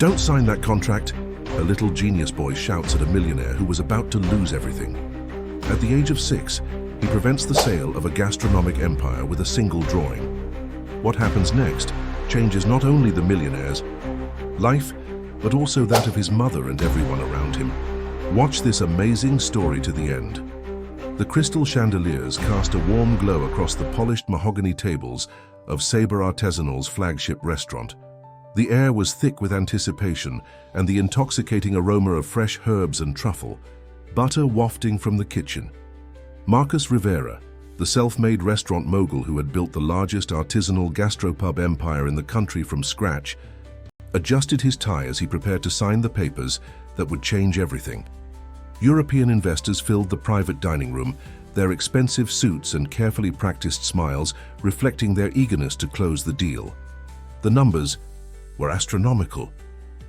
"Don't sign that contract," a little genius boy shouts at a millionaire who was about to lose everything. At the age of 6, he prevents the sale of a gastronomic empire with a single drawing. What happens next changes not only the millionaire's life, but also that of his mother and everyone around him. Watch this amazing story to the end. The crystal chandeliers cast a warm glow across the polished mahogany tables of Sabre Artisanal's flagship restaurant. The air was thick with anticipation and the intoxicating aroma of fresh herbs and truffle, butter wafting from the kitchen. Marcus Rivera, the self-made restaurant mogul who had built the largest artisanal gastropub empire in the country from scratch, adjusted his tie as he prepared to sign the papers that would change everything. European investors filled the private dining room, their expensive suits and carefully practiced smiles reflecting their eagerness to close the deal. The numbers were astronomical,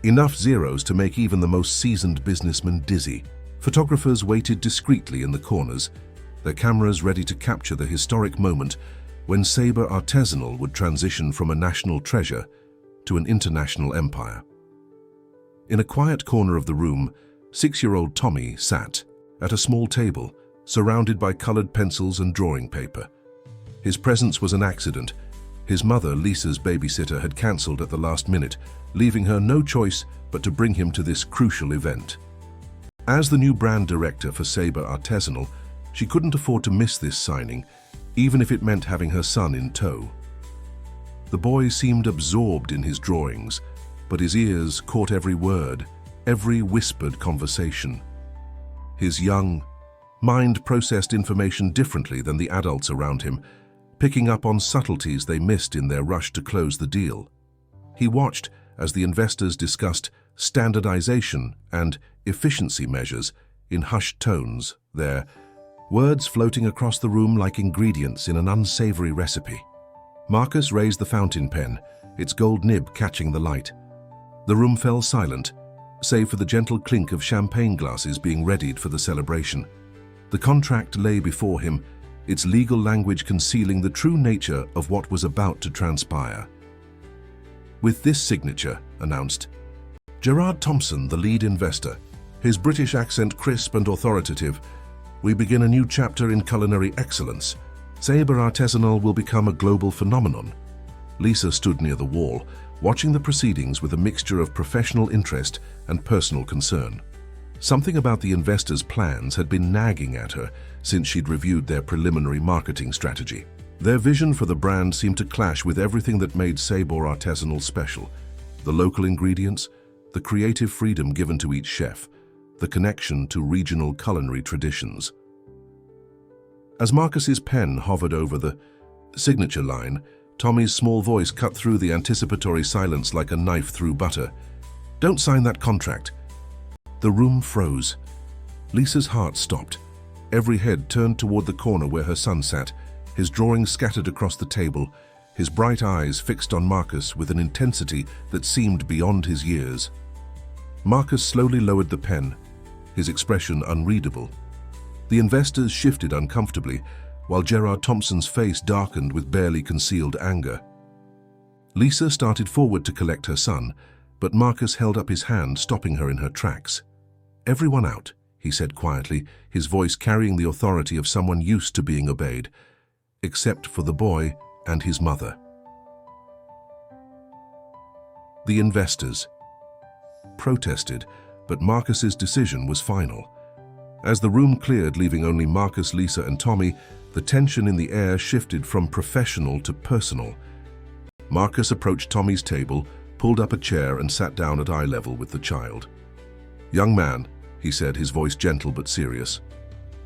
enough zeros to make even the most seasoned businessman dizzy. Photographers waited discreetly in the corners, their cameras ready to capture the historic moment when Sabre Artisanal would transition from a national treasure to an international empire. In a quiet corner of the room, 6-year-old Tommy sat at a small table, surrounded by colored pencils and drawing paper. His presence was an accident. His mother, Lisa's babysitter, had cancelled at the last minute, leaving her no choice but to bring him to this crucial event. As the new brand director for Sabre Artisanal, she couldn't afford to miss this signing, even if it meant having her son in tow. The boy seemed absorbed in his drawings, but his ears caught every word, every whispered conversation. His young mind processed information differently than the adults around him, picking up on subtleties they missed in their rush to close the deal. He watched as the investors discussed standardization and efficiency measures in hushed tones, their words floating across the room like ingredients in an unsavory recipe. Marcus raised the fountain pen, its gold nib catching the light. The room fell silent, save for the gentle clink of champagne glasses being readied for the celebration. The contract lay before him, its legal language concealing the true nature of what was about to transpire. "With this signature," announced Gerard Thompson, the lead investor, his British accent crisp and authoritative, "we begin a new chapter in culinary excellence. Sabre Artisanal will become a global phenomenon." Lisa stood near the wall, watching the proceedings with a mixture of professional interest and personal concern. Something about the investors' plans had been nagging at her since she'd reviewed their preliminary marketing strategy. Their vision for the brand seemed to clash with everything that made Sabre Artisanal special: the local ingredients, the creative freedom given to each chef, the connection to regional culinary traditions. As Marcus's pen hovered over the signature line, Tommy's small voice cut through the anticipatory silence like a knife through butter. "Don't sign that contract." The room froze. Lisa's heart stopped. Every head turned toward the corner where her son sat, his drawings scattered across the table, his bright eyes fixed on Marcus with an intensity that seemed beyond his years. Marcus slowly lowered the pen, his expression unreadable. The investors shifted uncomfortably, while Gerard Thompson's face darkened with barely concealed anger. Lisa started forward to collect her son, but Marcus held up his hand, stopping her in her tracks. "Everyone out," he said quietly, his voice carrying the authority of someone used to being obeyed, except for the boy and his mother. The investors protested, but Marcus's decision was final. As the room cleared, leaving only Marcus, Lisa, and Tommy, the tension in the air shifted from professional to personal. Marcus approached Tommy's table, pulled up a chair, and sat down at eye level with the child. "Young man," he said, his voice gentle but serious,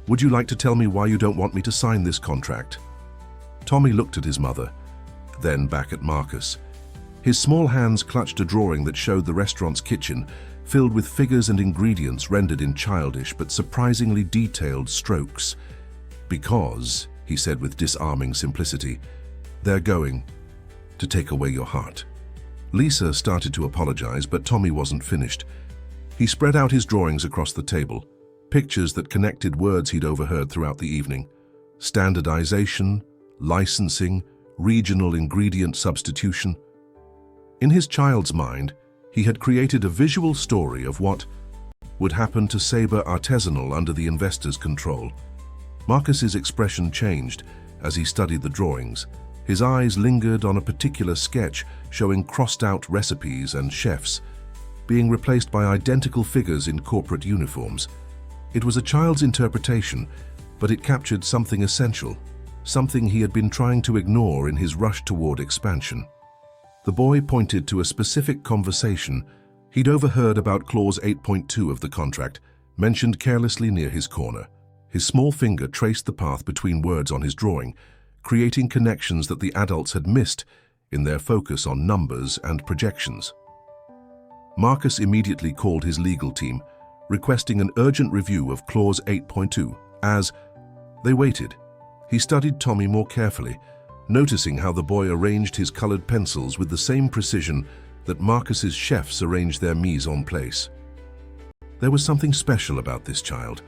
"would you like to tell me why you don't want me to sign this contract?" Tommy looked at his mother, then back at Marcus. His small hands clutched a drawing that showed the restaurant's kitchen, filled with figures and ingredients rendered in childish but surprisingly detailed strokes. "Because," he said with disarming simplicity, "they're going to take away your heart." Lisa started to apologize, but Tommy wasn't finished. He spread out his drawings across the table, pictures that connected words he'd overheard throughout the evening: standardization, licensing, regional ingredient substitution. In his child's mind, He had created a visual story of what would happen to Sabre Artisanal under the investor's control. Marcus's expression changed as he studied the drawings. His eyes lingered on a particular sketch showing crossed-out recipes and chefs, being replaced by identical figures in corporate uniforms. It was a child's interpretation, but it captured something essential, something he had been trying to ignore in his rush toward expansion. The boy pointed to a specific conversation he'd overheard about Clause 8.2 of the contract, mentioned carelessly near his corner. His small finger traced the path between words on his drawing, creating connections that the adults had missed in their focus on numbers and projections. Marcus immediately called his legal team, requesting an urgent review of Clause 8.2. As they waited, he studied Tommy more carefully, noticing how the boy arranged his colored pencils with the same precision that Marcus's chefs arranged their mise en place. There was something special about this child,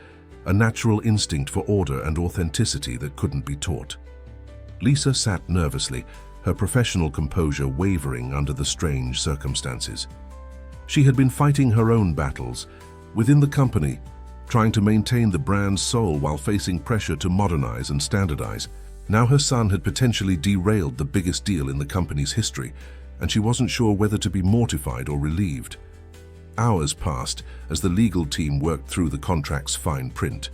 a natural instinct for order and authenticity that couldn't be taught. Lisa sat nervously, her professional composure wavering under the strange circumstances. She had been fighting her own battles within the company, trying to maintain the brand's soul while facing pressure to modernize and standardize. Now her son had potentially derailed the biggest deal in the company's history, and she wasn't sure whether to be mortified or relieved. Hours passed as the legal team worked through the contract's fine print.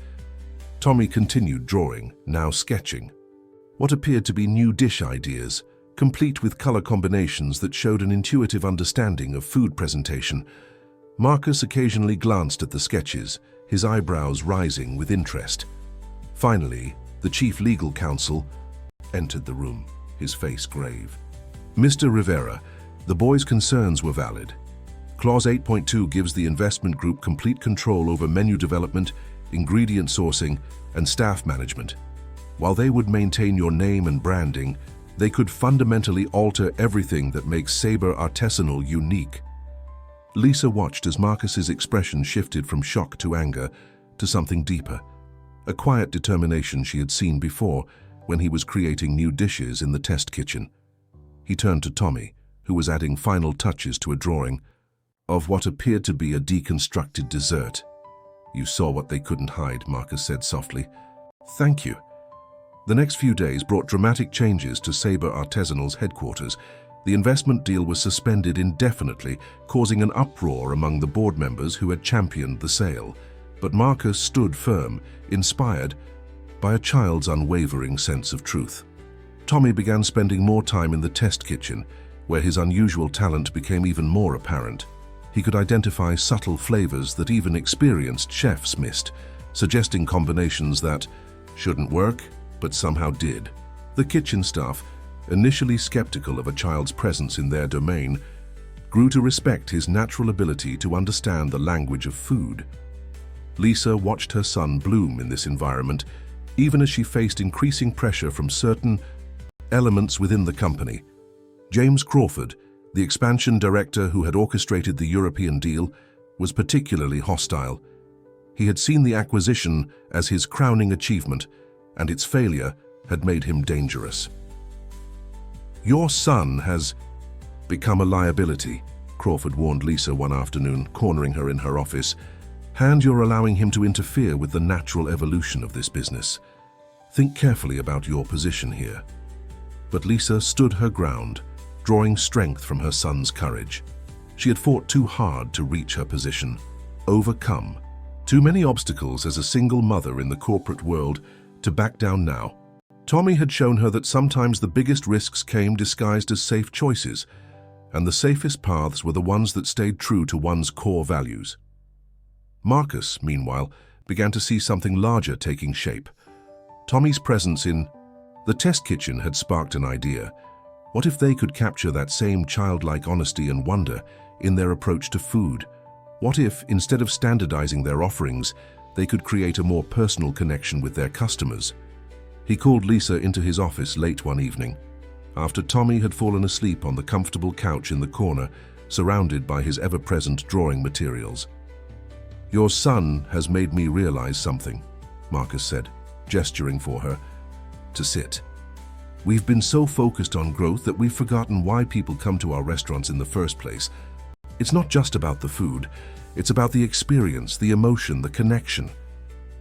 Tommy continued drawing, now sketching. What appeared to be new dish ideas, complete with color combinations that showed an intuitive understanding of food presentation. Marcus occasionally glanced at the sketches, his eyebrows rising with interest. Finally, the chief legal counsel entered the room, his face grave. Mr. Rivera, the boy's concerns were valid. Clause 8.2 gives the investment group complete control over menu development, ingredient sourcing, and staff management. While they would maintain your name and branding, they could fundamentally alter everything that makes Sabre Artisanal unique. Lisa watched as Marcus's expression shifted from shock to anger to something deeper, a quiet determination she had seen before when he was creating new dishes in the test kitchen. He turned to Tommy, who was adding final touches to a drawing of what appeared to be a deconstructed dessert. "You saw what they couldn't hide," Marcus said softly. "Thank you." The next few days brought dramatic changes to Sabre Artisanal's headquarters. The investment deal was suspended indefinitely, causing an uproar among the board members who had championed the sale. But Marcus stood firm, inspired by a child's unwavering sense of truth. Tommy began spending more time in the test kitchen, where his unusual talent became even more apparent. He could identify subtle flavors that even experienced chefs missed, suggesting combinations that shouldn't work, but somehow did. The kitchen staff, initially skeptical of a child's presence in their domain, grew to respect his natural ability to understand the language of food. Lisa watched her son bloom in this environment, even as she faced increasing pressure from certain elements within the company. James Crawford, the expansion director who had orchestrated the European deal, was particularly hostile. He had seen the acquisition as his crowning achievement, and its failure had made him dangerous. "Your son has become a liability," Crawford warned Lisa one afternoon, cornering her in her office. "And you're allowing him to interfere with the natural evolution of this business. Think carefully about your position here." But Lisa stood her ground, drawing strength from her son's courage. She had fought too hard to reach her position, overcome too many obstacles as a single mother in the corporate world to back down now. Tommy had shown her that sometimes the biggest risks came disguised as safe choices, and the safest paths were the ones that stayed true to one's core values. Marcus, meanwhile, began to see something larger taking shape. Tommy's presence in the test kitchen had sparked an idea. What if they could capture that same childlike honesty and wonder in their approach to food? What if, instead of standardizing their offerings, they could create a more personal connection with their customers? He called Lisa into his office late one evening, after Tommy had fallen asleep on the comfortable couch in the corner, surrounded by his ever-present drawing materials. "Your son has made me realize something," Marcus said, gesturing for her to sit. "We've been so focused on growth that we've forgotten why people come to our restaurants in the first place. It's not just about the food, it's about the experience, the emotion, the connection.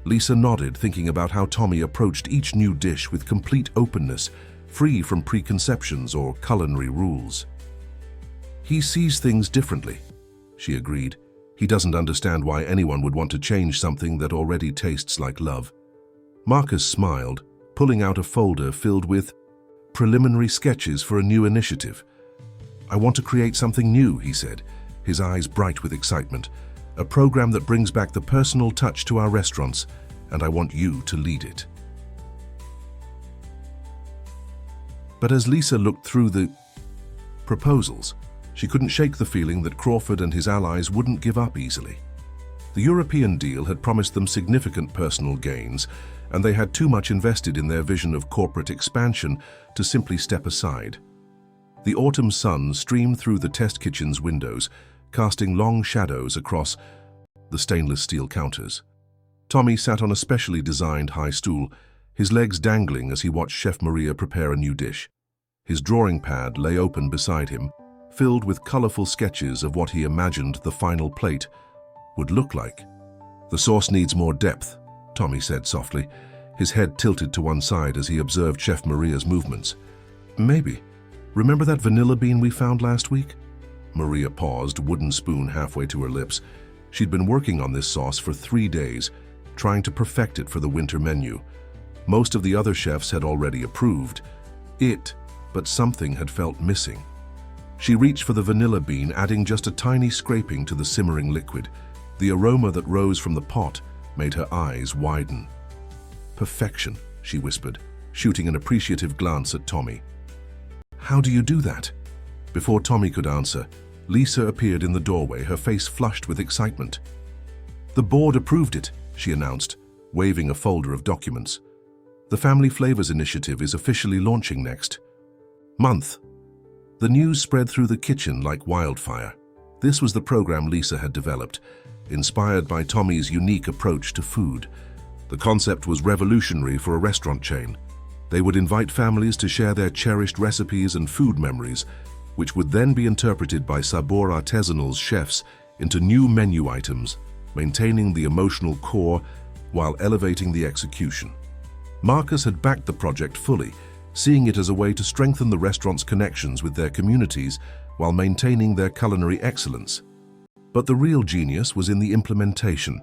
Lisa nodded, thinking about how Tommy approached each new dish with complete openness, free from preconceptions or culinary rules. He sees things differently, she agreed. He doesn't understand why anyone would want to change something that already tastes like love. Marcus smiled, pulling out a folder filled with preliminary sketches for a new initiative. "I want to create something new," he said, his eyes bright with excitement. "A program that brings back the personal touch to our restaurants, and I want you to lead it." But as Lisa looked through the proposals, she couldn't shake the feeling that Crawford and his allies wouldn't give up easily. The European deal had promised them significant personal gains, and they had too much invested in their vision of corporate expansion to simply step aside. The autumn sun streamed through the test kitchen's windows, casting long shadows across the stainless steel counters. Tommy sat on a specially designed high stool, his legs dangling as he watched Chef Maria prepare a new dish. His drawing pad lay open beside him, filled with colorful sketches of what he imagined the final plate would look like. "The sauce needs more depth," Tommy said softly, his head tilted to one side as he observed Chef Maria's movements. "Maybe. Remember that vanilla bean we found last week?" Maria paused, wooden spoon halfway to her lips. She'd been working on this sauce for 3 days, trying to perfect it for the winter menu. Most of the other chefs had already approved it, but something had felt missing. She reached for the vanilla bean, adding just a tiny scraping to the simmering liquid. The aroma that rose from the pot made her eyes widen. "Perfection," she whispered, shooting an appreciative glance at Tommy. "How do you do that?" Before Tommy could answer, Lisa appeared in the doorway, her face flushed with excitement. "The board approved it," she announced, waving a folder of documents. "The Family Flavors Initiative is officially launching next month." The news spread through the kitchen like wildfire. This was the program Lisa had developed, inspired by Tommy's unique approach to food. The concept was revolutionary for a restaurant chain. They would invite families to share their cherished recipes and food memories, which would then be interpreted by Sabor Artesanal's chefs into new menu items, maintaining the emotional core while elevating the execution. Marcus had backed the project fully, seeing it as a way to strengthen the restaurant's connections with their communities while maintaining their culinary excellence. But the real genius was in the implementation.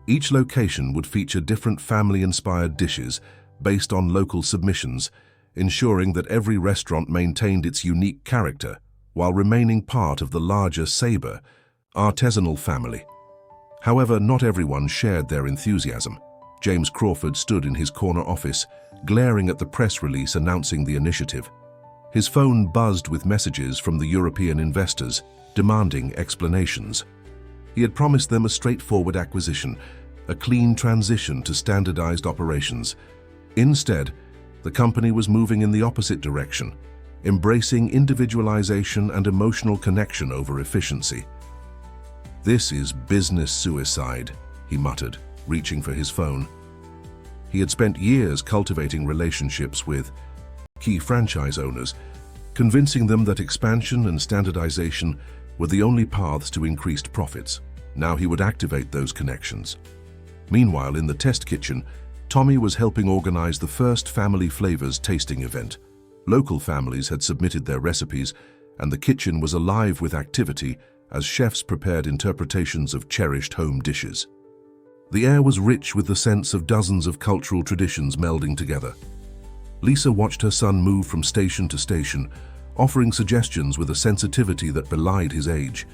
Each location would feature different family-inspired dishes based on local submissions, ensuring that every restaurant maintained its unique character while remaining part of the larger Sabor Artesanal family. However, not everyone shared their enthusiasm. James Crawford stood in his corner office, glaring at the press release announcing the initiative. His phone buzzed with messages from the European investors, demanding explanations. He had promised them a straightforward acquisition, a clean transition to standardized operations. Instead, the company was moving in the opposite direction, embracing individualization and emotional connection over efficiency. "This is business suicide," he muttered, reaching for his phone. He had spent years cultivating relationships with key franchise owners, convincing them that expansion and standardization were the only paths to increased profits. Now he would activate those connections. Meanwhile, in the test kitchen, Tommy was helping organize the first Family Flavors tasting event. Local families had submitted their recipes, and the kitchen was alive with activity as chefs prepared interpretations of cherished home dishes. The air was rich with the sense of dozens of cultural traditions melding together. Lisa watched her son move from station to station, offering suggestions with a sensitivity that belied his age.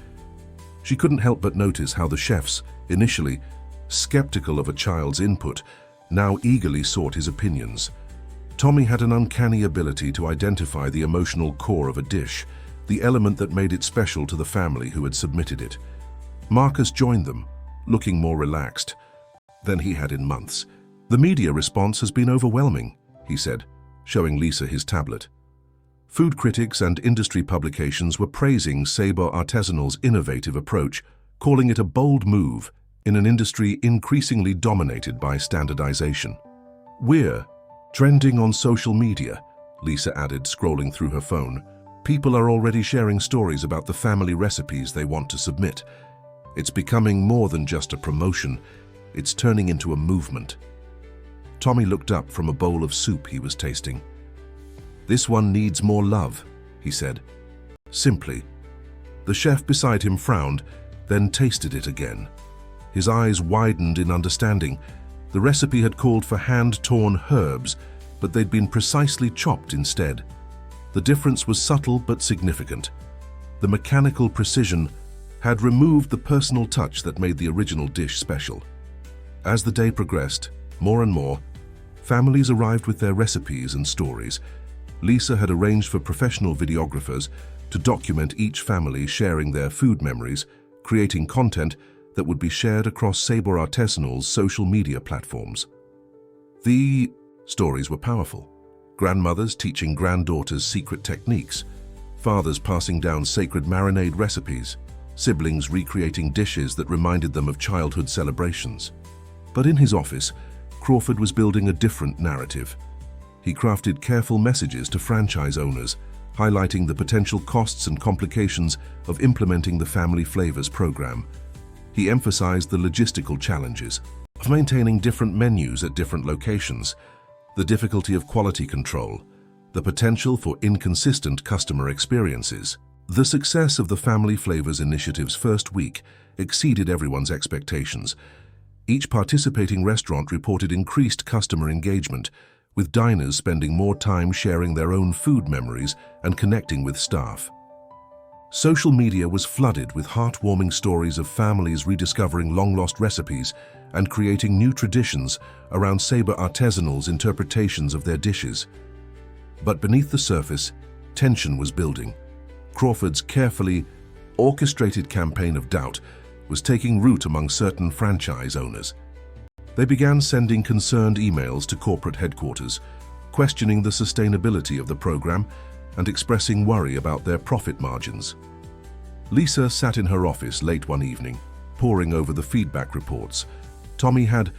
She couldn't help but notice how the chefs, initially skeptical of a child's input, now eagerly sought his opinions. Tommy had an uncanny ability to identify the emotional core of a dish, the element that made it special to the family who had submitted it. Marcus joined them, looking more relaxed than he had in months. "The media response has been overwhelming," he said, showing Lisa his tablet. Food critics and industry publications were praising Sabor Artesanal's innovative approach, calling it a bold move in an industry increasingly dominated by standardization. "We're trending on social media," Lisa added, scrolling through her phone. People are already sharing stories about the family recipes they want to submit. It's becoming more than just a promotion. It's turning into a movement. Tommy looked up from a bowl of soup he was tasting. "This one needs more love," he said, simply. The chef beside him frowned, then tasted it again. His eyes widened in understanding. The recipe had called for hand-torn herbs, but they'd been precisely chopped instead. The difference was subtle but significant. The mechanical precision had removed the personal touch that made the original dish special. As the day progressed, more and more, families arrived with their recipes and stories. Lisa had arranged for professional videographers to document each family sharing their food memories, creating content that would be shared across Sabre Artisanal's social media platforms. The stories were powerful. Grandmothers teaching granddaughters secret techniques, fathers passing down sacred marinade recipes, siblings recreating dishes that reminded them of childhood celebrations. But in his office, Crawford was building a different narrative. He crafted careful messages to franchise owners, highlighting the potential costs and complications of implementing the Family Flavors program. He emphasized the logistical challenges of maintaining different menus at different locations, the difficulty of quality control, the potential for inconsistent customer experiences. The success of the Family Flavors initiative's first week exceeded everyone's expectations. Each participating restaurant reported increased customer engagement, with diners spending more time sharing their own food memories and connecting with staff. Social media was flooded with heartwarming stories of families rediscovering long-lost recipes and creating new traditions around Sabre Artisanal's interpretations of their dishes. But beneath the surface, tension was building. Crawford's carefully orchestrated campaign of doubt was taking root among certain franchise owners. They began sending concerned emails to corporate headquarters, questioning the sustainability of the program and expressing worry about their profit margins. Lisa sat in her office late one evening, poring over the feedback reports. Tommy had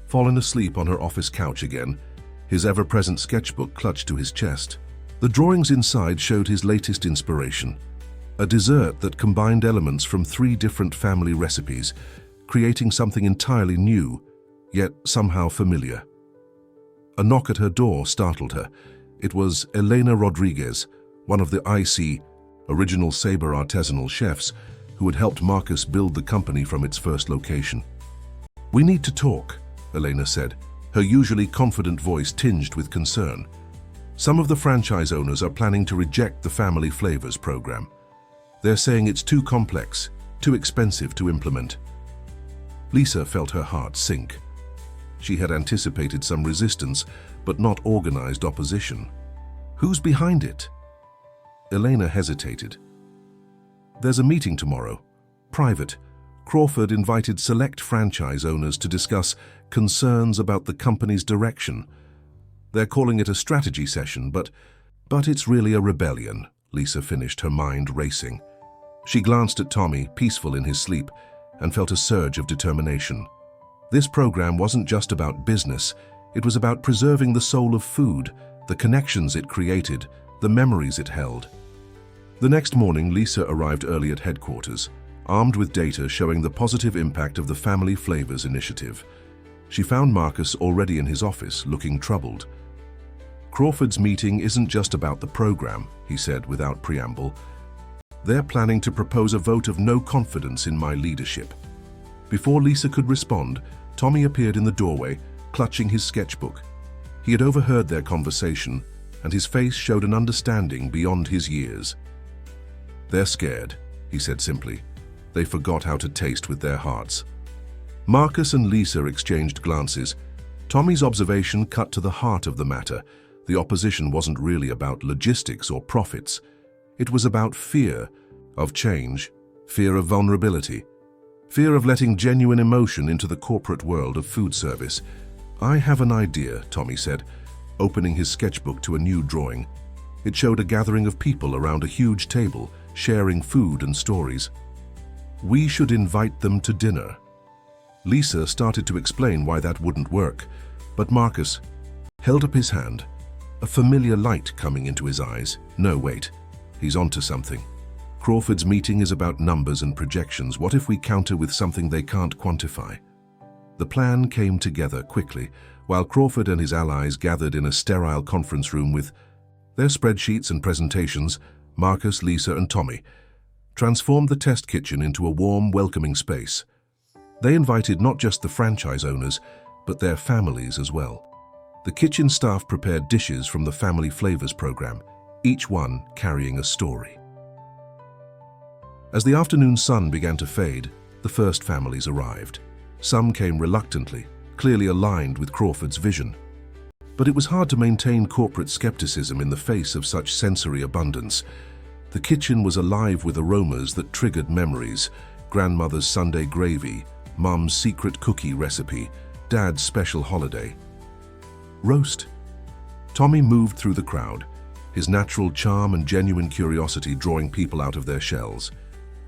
fallen asleep on her office couch again, his ever-present sketchbook clutched to his chest. The drawings inside showed his latest inspiration, a dessert that combined elements from 3 different family recipes, creating something entirely new, yet somehow familiar. A knock at her door startled her. It was Elena Rodriguez, one of the original Sabre Artisanal chefs, who had helped Marcus build the company from its first location. "We need to talk," Elena said, her usually confident voice tinged with concern. "Some of the franchise owners are planning to reject the Family Flavors program. They're saying it's too complex, too expensive to implement." Lisa felt her heart sink. She had anticipated some resistance, but not organized opposition. Who's behind it? Elena hesitated. "There's a meeting tomorrow. Private. Crawford invited select franchise owners to discuss concerns about the company's direction. They're calling it a strategy session, but it's really a rebellion," Lisa finished, her mind racing. She glanced at Tommy, peaceful in his sleep, and felt a surge of determination. This program wasn't just about business, it was about preserving the soul of food, the connections it created, the memories it held. The next morning, Lisa arrived early at headquarters, armed with data showing the positive impact of the Family Flavors initiative. She found Marcus already in his office, looking troubled. "Crawford's meeting isn't just about the program," he said without preamble. "They're planning to propose a vote of no confidence in my leadership." Before Lisa could respond, Tommy appeared in the doorway, clutching his sketchbook. He had overheard their conversation, and his face showed an understanding beyond his years. "They're scared," he said simply. "They forgot how to taste with their hearts." Marcus and Lisa exchanged glances. Tommy's observation cut to the heart of the matter. The opposition wasn't really about logistics or profits. It was about fear of change, fear of vulnerability, fear of letting genuine emotion into the corporate world of food service. "I have an idea," Tommy said, opening his sketchbook to a new drawing. It showed a gathering of people around a huge table, sharing food and stories. "We should invite them to dinner." Lisa started to explain why that wouldn't work, but Marcus held up his hand, a familiar light coming into his eyes. "No, wait." He's onto something. Crawford's meeting is about numbers and projections. What if we counter with something they can't quantify? The plan came together quickly, while Crawford and his allies gathered in a sterile conference room with their spreadsheets and presentations. Marcus, Lisa, and Tommy transformed the test kitchen into a warm, welcoming space. They invited not just the franchise owners, but their families as well. The kitchen staff prepared dishes from the Family Flavors program, each one carrying a story. As the afternoon sun began to fade, the first families arrived. Some came reluctantly, clearly aligned with Crawford's vision. But it was hard to maintain corporate skepticism in the face of such sensory abundance. The kitchen was alive with aromas that triggered memories: grandmother's Sunday gravy, Mum's secret cookie recipe, Dad's special holiday. Roast. Tommy moved through the crowd, his natural charm and genuine curiosity drawing people out of their shells.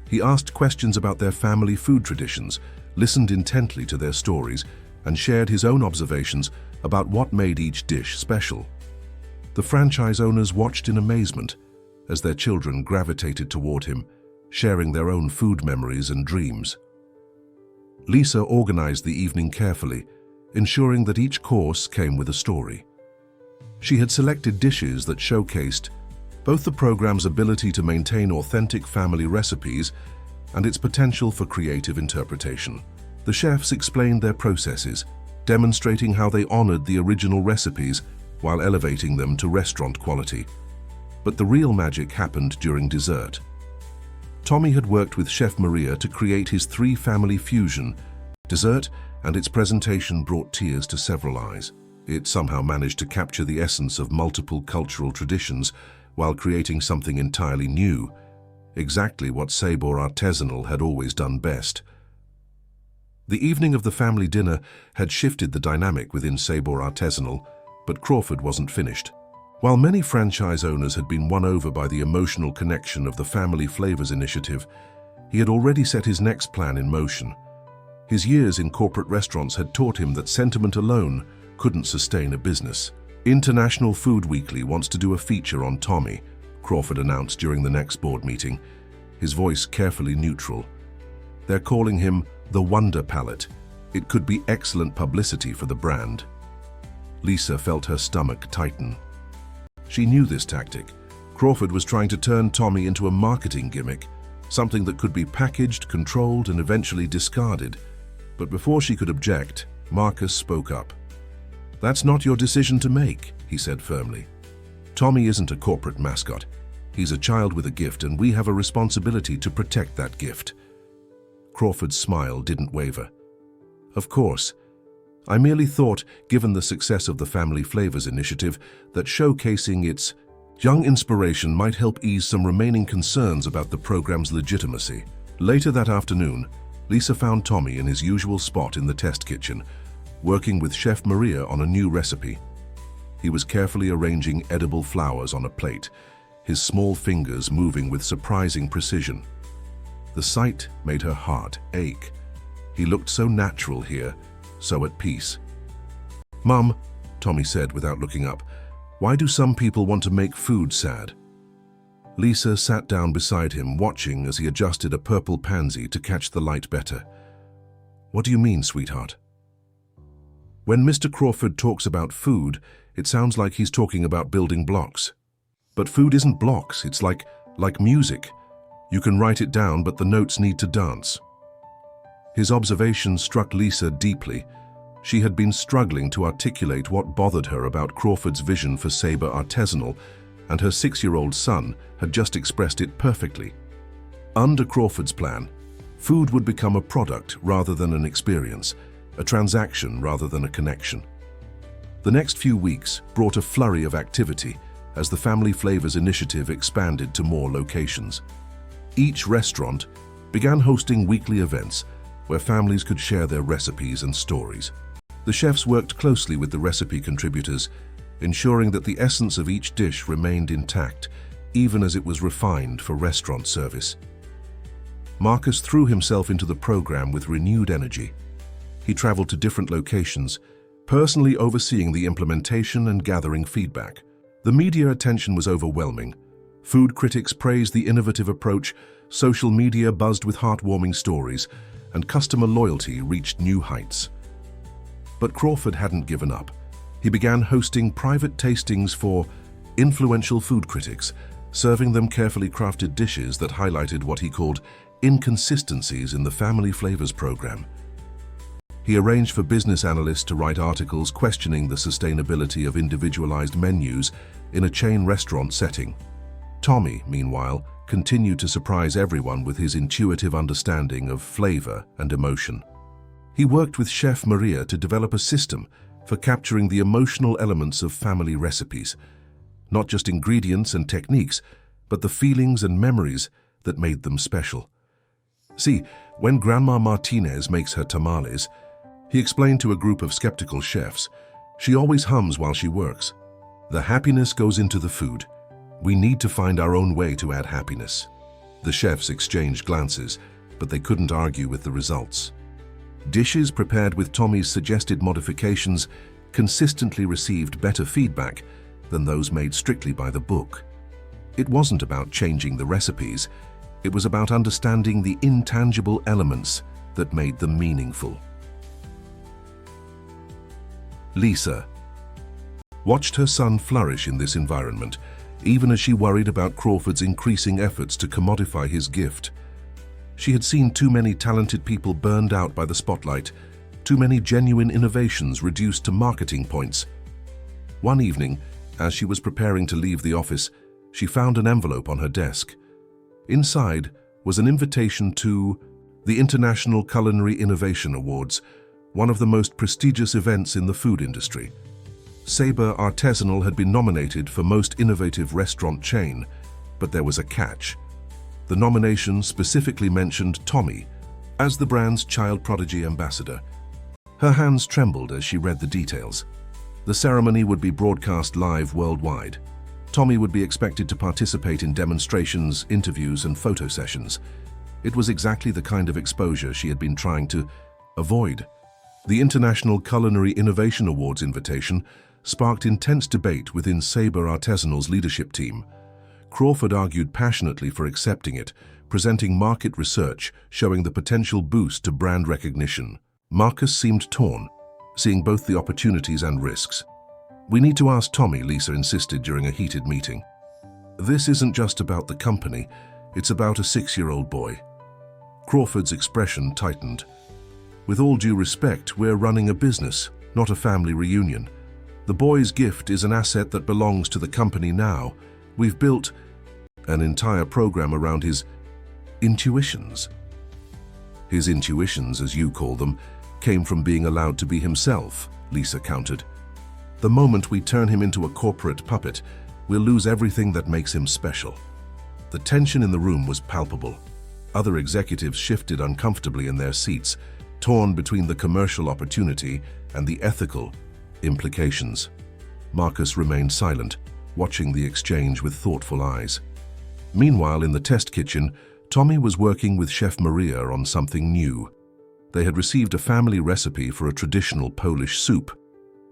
He asked questions about their family food traditions, listened intently to their stories, and shared his own observations about what made each dish special. The franchise owners watched in amazement as their children gravitated toward him, sharing their own food memories and dreams. Lisa organized the evening carefully, ensuring that each course came with a story. She had selected dishes that showcased both the program's ability to maintain authentic family recipes and its potential for creative interpretation. The chefs explained their processes, demonstrating how they honored the original recipes while elevating them to restaurant quality. But the real magic happened during dessert. Tommy had worked with Chef Maria to create his three-family fusion dessert, and its presentation brought tears to several eyes. It somehow managed to capture the essence of multiple cultural traditions while creating something entirely new, exactly what Sabor Artisanal had always done best. The evening of the family dinner had shifted the dynamic within Sabor Artisanal, but Crawford wasn't finished. While many franchise owners had been won over by the emotional connection of the Family Flavors initiative, he had already set his next plan in motion. His years in corporate restaurants had taught him that sentiment alone couldn't sustain a business. International Food Weekly wants to do a feature on Tommy, Crawford announced during the next board meeting, his voice carefully neutral. They're calling him the Wonder Palate. It could be excellent publicity for the brand. Lisa felt her stomach tighten. She knew this tactic. Crawford was trying to turn Tommy into a marketing gimmick, something that could be packaged, controlled, and eventually discarded. But before she could object, Marcus spoke up. "That's not your decision to make," he said firmly. "Tommy isn't a corporate mascot. He's a child with a gift, and we have a responsibility to protect that gift." Crawford's smile didn't waver. "Of course. I merely thought, given the success of the Family Flavors initiative, that showcasing its young inspiration might help ease some remaining concerns about the program's legitimacy." Later that afternoon, Lisa found Tommy in his usual spot in the test kitchen, working with Chef Maria on a new recipe. He was carefully arranging edible flowers on a plate, his small fingers moving with surprising precision. The sight made her heart ache. He looked so natural here, so at peace. "Mum," Tommy said without looking up, "why do some people want to make food sad?" Lisa sat down beside him, watching as he adjusted a purple pansy to catch the light better. "What do you mean, sweetheart?" "When Mr. Crawford talks about food, it sounds like he's talking about building blocks. But food isn't blocks, it's like music. You can write it down, but the notes need to dance." His observation struck Lisa deeply. She had been struggling to articulate what bothered her about Crawford's vision for Sabor Artisanal, and her 6-year-old son had just expressed it perfectly. Under Crawford's plan, food would become a product rather than an experience, a transaction rather than a connection. The next few weeks brought a flurry of activity as the Family Flavors initiative expanded to more locations. Each restaurant began hosting weekly events where families could share their recipes and stories. The chefs worked closely with the recipe contributors, ensuring that the essence of each dish remained intact, even as it was refined for restaurant service. Marcus threw himself into the program with renewed energy. He traveled to different locations, personally overseeing the implementation and gathering feedback. The media attention was overwhelming. Food critics praised the innovative approach, social media buzzed with heartwarming stories, and customer loyalty reached new heights. But Crawford hadn't given up. He began hosting private tastings for influential food critics, serving them carefully crafted dishes that highlighted what he called inconsistencies in the family flavors program. He arranged for business analysts to write articles questioning the sustainability of individualized menus in a chain restaurant setting. Tommy, meanwhile, continued to surprise everyone with his intuitive understanding of flavor and emotion. He worked with Chef Maria to develop a system for capturing the emotional elements of family recipes, not just ingredients and techniques, but the feelings and memories that made them special. See, when Grandma Martinez makes her tamales, he explained to a group of skeptical chefs, she always hums while she works. The happiness goes into the food. We need to find our own way to add happiness. The chefs exchanged glances, but they couldn't argue with the results. Dishes prepared with Tommy's suggested modifications consistently received better feedback than those made strictly by the book. It wasn't about changing the recipes, it was about understanding the intangible elements that made them meaningful. Lisa watched her son flourish in this environment, even as she worried about Crawford's increasing efforts to commodify his gift. She had seen too many talented people burned out by the spotlight, too many genuine innovations reduced to marketing points. One evening, as she was preparing to leave the office, she found an envelope on her desk. Inside was an invitation to the International Culinary Innovation Awards, one of the most prestigious events in the food industry. Sabre Artisanal had been nominated for Most Innovative Restaurant Chain, but there was a catch. The nomination specifically mentioned Tommy as the brand's child prodigy ambassador. Her hands trembled as she read the details. The ceremony would be broadcast live worldwide. Tommy would be expected to participate in demonstrations, interviews, and photo sessions. It was exactly the kind of exposure she had been trying to avoid. The International Culinary Innovation Awards invitation sparked intense debate within Sabre Artisanal's leadership team. Crawford argued passionately for accepting it, presenting market research showing the potential boost to brand recognition. Marcus seemed torn, seeing both the opportunities and risks. "We need to ask Tommy," Lisa insisted during a heated meeting. "This isn't just about the company, it's about a 6-year-old boy." Crawford's expression tightened. "With all due respect, we're running a business, not a family reunion. The boy's gift is an asset that belongs to the company now. We've built an entire program around his intuitions." "His intuitions, as you call them, came from being allowed to be himself," Lisa countered. "The moment we turn him into a corporate puppet, we'll lose everything that makes him special." The tension in the room was palpable. Other executives shifted uncomfortably in their seats, torn between the commercial opportunity and the ethical implications. Marcus remained silent, watching the exchange with thoughtful eyes. Meanwhile, in the test kitchen, Tommy was working with Chef Maria on something new. They had received a family recipe for a traditional Polish soup,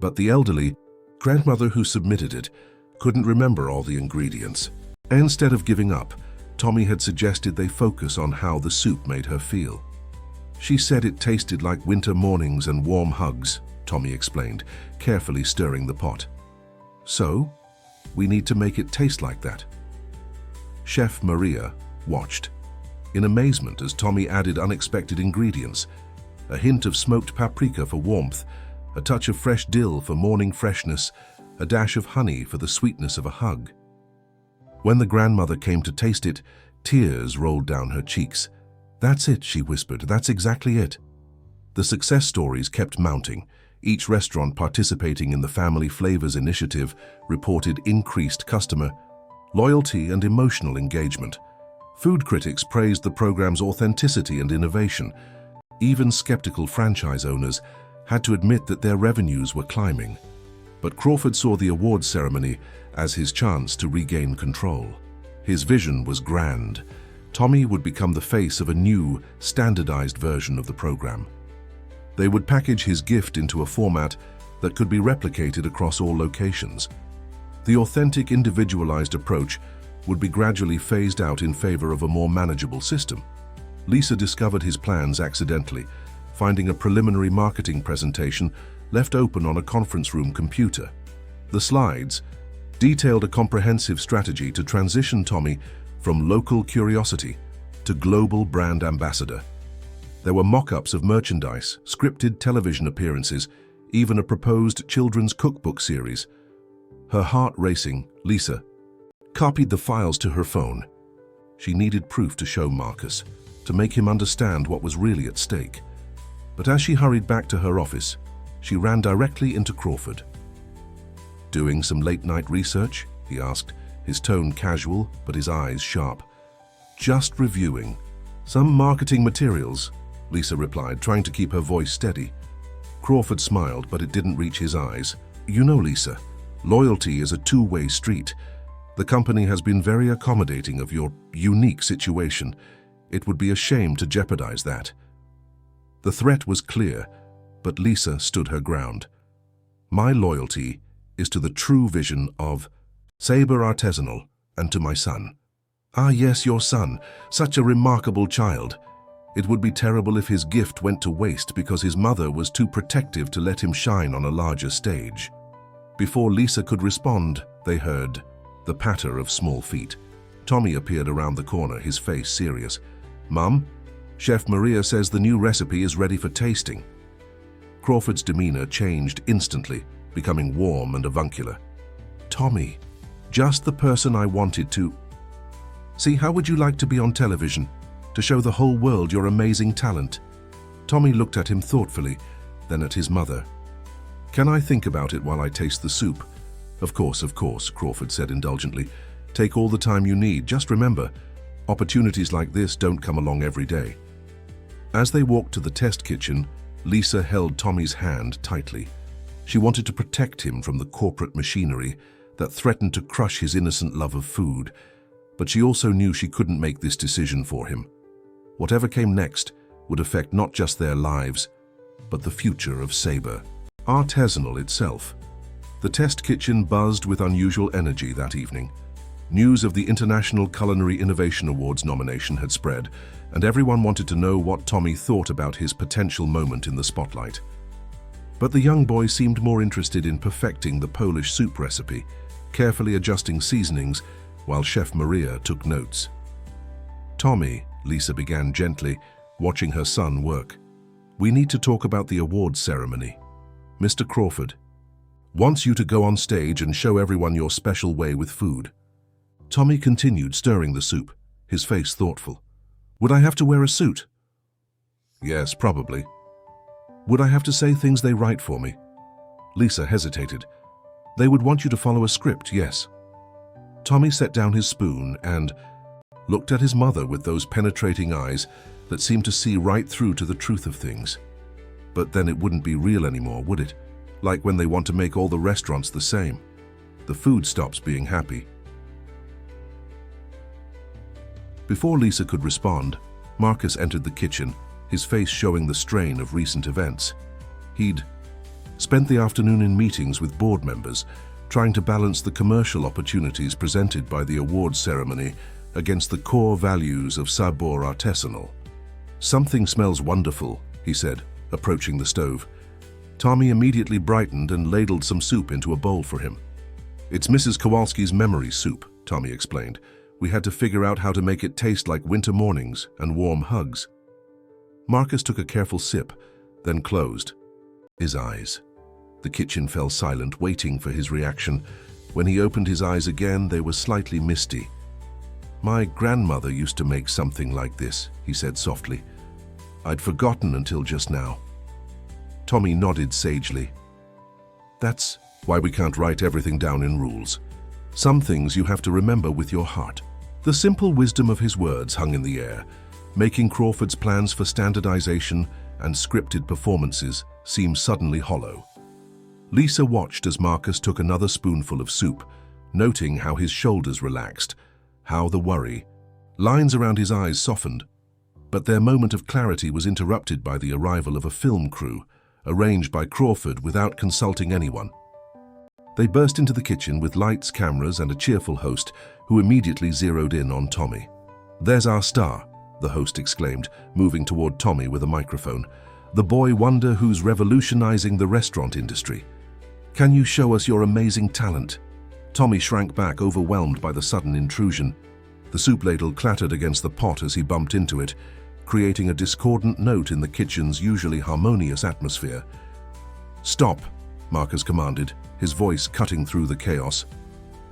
but the elderly grandmother who submitted it couldn't remember all the ingredients. Instead of giving up, Tommy had suggested they focus on how the soup made her feel. "She said it tasted like winter mornings and warm hugs," Tommy explained, carefully stirring the pot. "So, we need to make it taste like that." Chef Maria watched in amazement as Tommy added unexpected ingredients, a hint of smoked paprika for warmth, a touch of fresh dill for morning freshness, a dash of honey for the sweetness of a hug. When the grandmother came to taste it, tears rolled down her cheeks. "That's it," she whispered, "that's exactly it." The success stories kept mounting. Each restaurant participating in the Family Flavors initiative reported increased customer loyalty and emotional engagement. Food critics praised the program's authenticity and innovation. Even skeptical franchise owners had to admit that their revenues were climbing. But Crawford saw the awards ceremony as his chance to regain control. His vision was grand. Tommy would become the face of a new, standardized version of the program. They would package his gift into a format that could be replicated across all locations. The authentic, individualized approach would be gradually phased out in favor of a more manageable system. Lisa discovered his plans accidentally, finding a preliminary marketing presentation left open on a conference room computer. The slides detailed a comprehensive strategy to transition Tommy from local curiosity to global brand ambassador. There were mock-ups of merchandise, scripted television appearances, even a proposed children's cookbook series. Her heart racing, Lisa copied the files to her phone. She needed proof to show Marcus, to make him understand what was really at stake. But as she hurried back to her office, she ran directly into Crawford. "Doing some late-night research?" he asked, his tone casual but his eyes sharp. "Just reviewing some marketing materials," Lisa replied, trying to keep her voice steady. Crawford smiled, but it didn't reach his eyes. "You know, Lisa, loyalty is a two-way street. The company has been very accommodating of your unique situation. It would be a shame to jeopardize that." The threat was clear, but Lisa stood her ground. "My loyalty is to the true vision of Sabre Artisanal and to my son." "Ah yes, your son, such a remarkable child. It would be terrible if his gift went to waste because his mother was too protective to let him shine on a larger stage." Before Lisa could respond, they heard the patter of small feet. Tommy appeared around the corner, his face serious. "Mum, Chef Maria says the new recipe is ready for tasting." Crawford's demeanor changed instantly, becoming warm and avuncular. "Tommy, just the person I wanted to. See, how would you like to be on television, to show the whole world your amazing talent?" Tommy looked at him thoughtfully, then at his mother. "Can I think about it while I taste the soup?" Of course, Crawford said indulgently. "Take all the time you need. Just remember, opportunities like this don't come along every day." As they walked to the test kitchen, Lisa held Tommy's hand tightly. She wanted to protect him from the corporate machinery that threatened to crush his innocent love of food, but she also knew she couldn't make this decision for him. Whatever came next would affect not just their lives, but the future of Sabre Artisanal itself. The test kitchen buzzed with unusual energy that evening. News of the International Culinary Innovation Awards nomination had spread, and everyone wanted to know what Tommy thought about his potential moment in the spotlight. But the young boy seemed more interested in perfecting the Polish soup recipe, carefully adjusting seasonings while Chef Maria took notes. "Tommy," Lisa began gently, watching her son work, "we need to talk about the awards ceremony. Mr. Crawford wants you to go on stage and show everyone your special way with food." Tommy continued stirring the soup, his face thoughtful. "Would I have to wear a suit?" "Yes, probably." "Would I have to say things they write for me?" Lisa hesitated. "They would want you to follow a script, yes." Tommy set down his spoon and looked at his mother with those penetrating eyes that seemed to see right through to the truth of things. But then it wouldn't be real anymore, would it? Like when they want to make all the restaurants the same. The food stops being happy. Before Lisa could respond, Marcus entered the kitchen, his face showing the strain of recent events. He'd spent the afternoon in meetings with board members, trying to balance the commercial opportunities presented by the awards ceremony against the core values of Sabre Artisanal. "Something smells wonderful," he said, approaching the stove. Tommy immediately brightened and ladled some soup into a bowl for him. "It's Mrs. Kowalski's memory soup," Tommy explained. "We had to figure out how to make it taste like winter mornings and warm hugs." Marcus took a careful sip, then closed his eyes. The kitchen fell silent, waiting for his reaction. When he opened his eyes again, they were slightly misty. "My grandmother used to make something like this," he said softly. "I'd forgotten until just now." Tommy nodded sagely. "That's why we can't write everything down in rules. Some things you have to remember with your heart." The simple wisdom of his words hung in the air, making Crawford's plans for standardization and scripted performances seem suddenly hollow. Lisa watched as Marcus took another spoonful of soup, noting how his shoulders relaxed, how the worry lines around his eyes softened. But their moment of clarity was interrupted by the arrival of a film crew, arranged by Crawford without consulting anyone. They burst into the kitchen with lights, cameras, and a cheerful host who immediately zeroed in on Tommy. "There's our star," the host exclaimed, moving toward Tommy with a microphone. "The boy wonder who's revolutionizing the restaurant industry. Can you show us your amazing talent?" Tommy shrank back, overwhelmed by the sudden intrusion. The soup ladle clattered against the pot as he bumped into it, creating a discordant note in the kitchen's usually harmonious atmosphere. "Stop," Marcus commanded, his voice cutting through the chaos.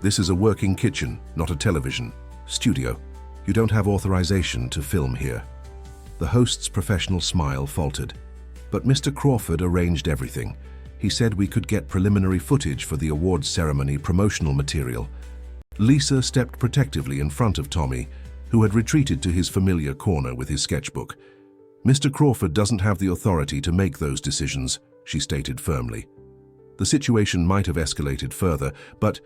"This is a working kitchen, not a television studio. You don't have authorization to film here." The host's professional smile faltered. "But Mr. Crawford arranged everything. He said we could get preliminary footage for the awards ceremony promotional material." Lisa stepped protectively in front of Tommy, who had retreated to his familiar corner with his sketchbook. "Mr. Crawford doesn't have the authority to make those decisions," she stated firmly. The situation might have escalated further, but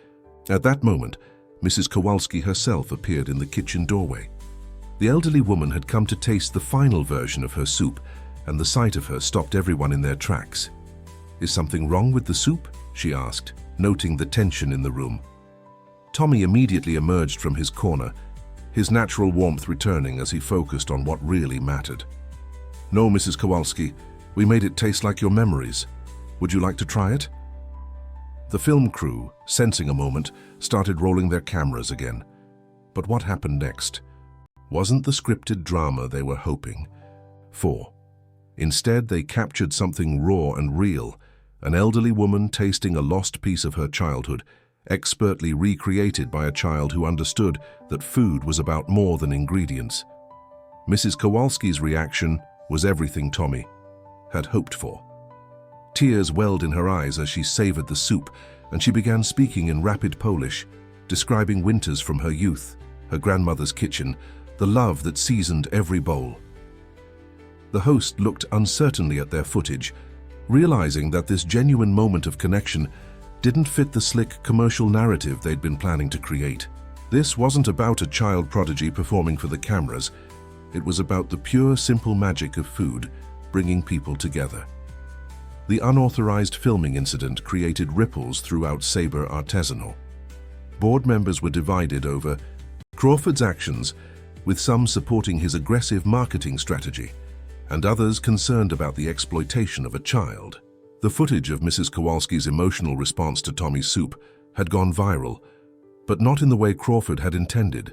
at that moment, Mrs. Kowalski herself appeared in the kitchen doorway. The elderly woman had come to taste the final version of her soup, and the sight of her stopped everyone in their tracks. "Is something wrong with the soup?" she asked, noting the tension in the room. Tommy immediately emerged from his corner, his natural warmth returning as he focused on what really mattered. "No, Mrs. Kowalski, we made it taste like your memories. Would you like to try it?" The film crew, sensing a moment, started rolling their cameras again. But what happened next wasn't the scripted drama they were hoping for. Instead, they captured something raw and real, an elderly woman tasting a lost piece of her childhood, expertly recreated by a child who understood that food was about more than ingredients. Mrs. Kowalski's reaction was everything Tommy had hoped for. Tears welled in her eyes as she savored the soup, and she began speaking in rapid Polish, describing winters from her youth, her grandmother's kitchen, the love that seasoned every bowl. The host looked uncertainly at their footage, realizing that this genuine moment of connection didn't fit the slick commercial narrative they'd been planning to create. This wasn't about a child prodigy performing for the cameras. It was about the pure, simple magic of food bringing people together. The unauthorized filming incident created ripples throughout Sabre Artisanal. Board members were divided over Crawford's actions, with some supporting his aggressive marketing strategy, and others concerned about the exploitation of a child. The footage of Mrs. Kowalski's emotional response to Tommy's soup had gone viral, but not in the way Crawford had intended.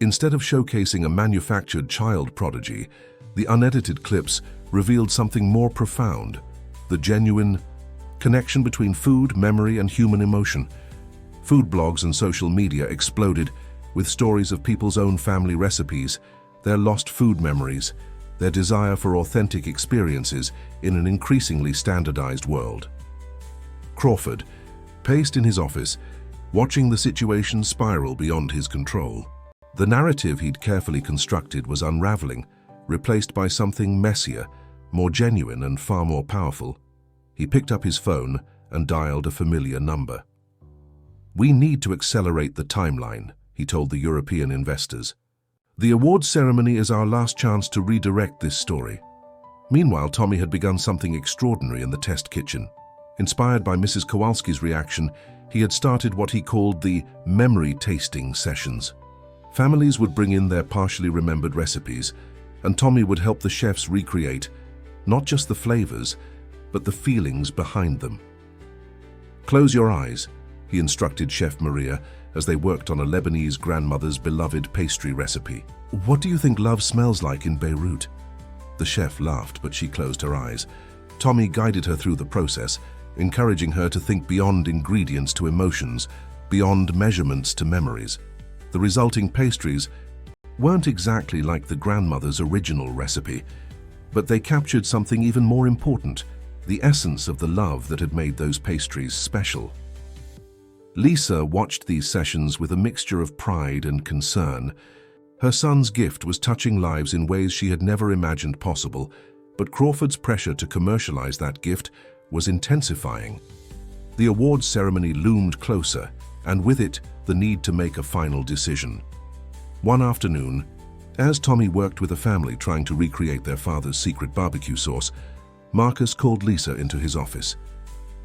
Instead of showcasing a manufactured child prodigy, the unedited clips revealed something more profound: the genuine connection between food, memory, and human emotion. Food blogs and social media exploded with stories of people's own family recipes, their lost food memories, their desire for authentic experiences in an increasingly standardized world. Crawford paced in his office, watching the situation spiral beyond his control. The narrative he'd carefully constructed was unraveling, replaced by something messier, more genuine and far more powerful. He picked up his phone and dialed a familiar number. "We need to accelerate the timeline," he told the European investors. "The awards ceremony is our last chance to redirect this story." Meanwhile, Tommy had begun something extraordinary in the test kitchen. Inspired by Mrs. Kowalski's reaction, he had started what he called the memory tasting sessions. Families would bring in their partially remembered recipes, and Tommy would help the chefs recreate not just the flavors, but the feelings behind them. "Close your eyes," he instructed Chef Maria as they worked on a Lebanese grandmother's beloved pastry recipe. "What do you think love smells like in Beirut?" The chef laughed, but she closed her eyes. Tommy guided her through the process, encouraging her to think beyond ingredients to emotions, beyond measurements to memories. The resulting pastries weren't exactly like the grandmother's original recipe, but they captured something even more important: the essence of the love that had made those pastries special. Lisa watched these sessions with a mixture of pride and concern. Her son's gift was touching lives in ways she had never imagined possible, but Crawford's pressure to commercialize that gift was intensifying. The awards ceremony loomed closer, and with it, the need to make a final decision. One afternoon, as Tommy worked with a family trying to recreate their father's secret barbecue sauce, Marcus called Lisa into his office.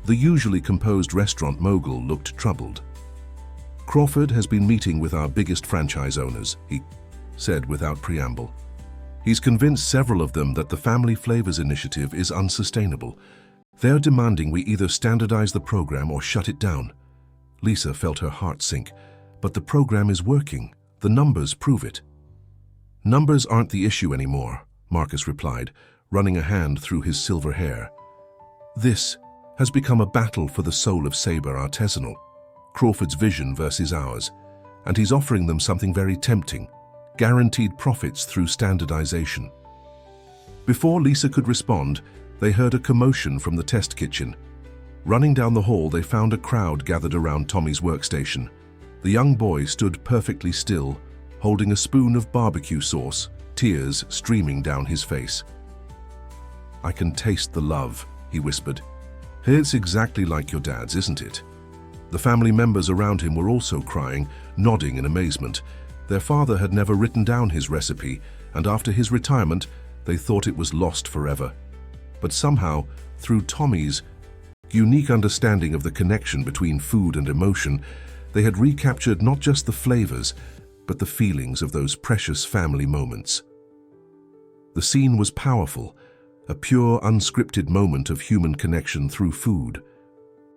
The usually composed restaurant mogul looked troubled. "Crawford has been meeting with our biggest franchise owners," he said without preamble. "He's convinced several of them that the Family Flavors initiative is unsustainable. They're demanding we either standardize the program or shut it down." Lisa felt her heart sink. "But the program is working. The numbers prove it." "Numbers aren't the issue anymore," Marcus replied, running a hand through his silver hair. "This has become a battle for the soul of Sabre Artisanal, Crawford's vision versus ours, and he's offering them something very tempting: guaranteed profits through standardization." Before Lisa could respond, they heard a commotion from the test kitchen. Running down the hall, they found a crowd gathered around Tommy's workstation. The young boy stood perfectly still, holding a spoon of barbecue sauce, tears streaming down his face. "I can taste the love," he whispered. "It's exactly like your dad's, isn't it?" The family members around him were also crying, nodding in amazement. Their father had never written down his recipe, and after his retirement, they thought it was lost forever. But somehow, through Tommy's unique understanding of the connection between food and emotion, they had recaptured not just the flavors, but the feelings of those precious family moments. The scene was powerful, a pure, unscripted moment of human connection through food.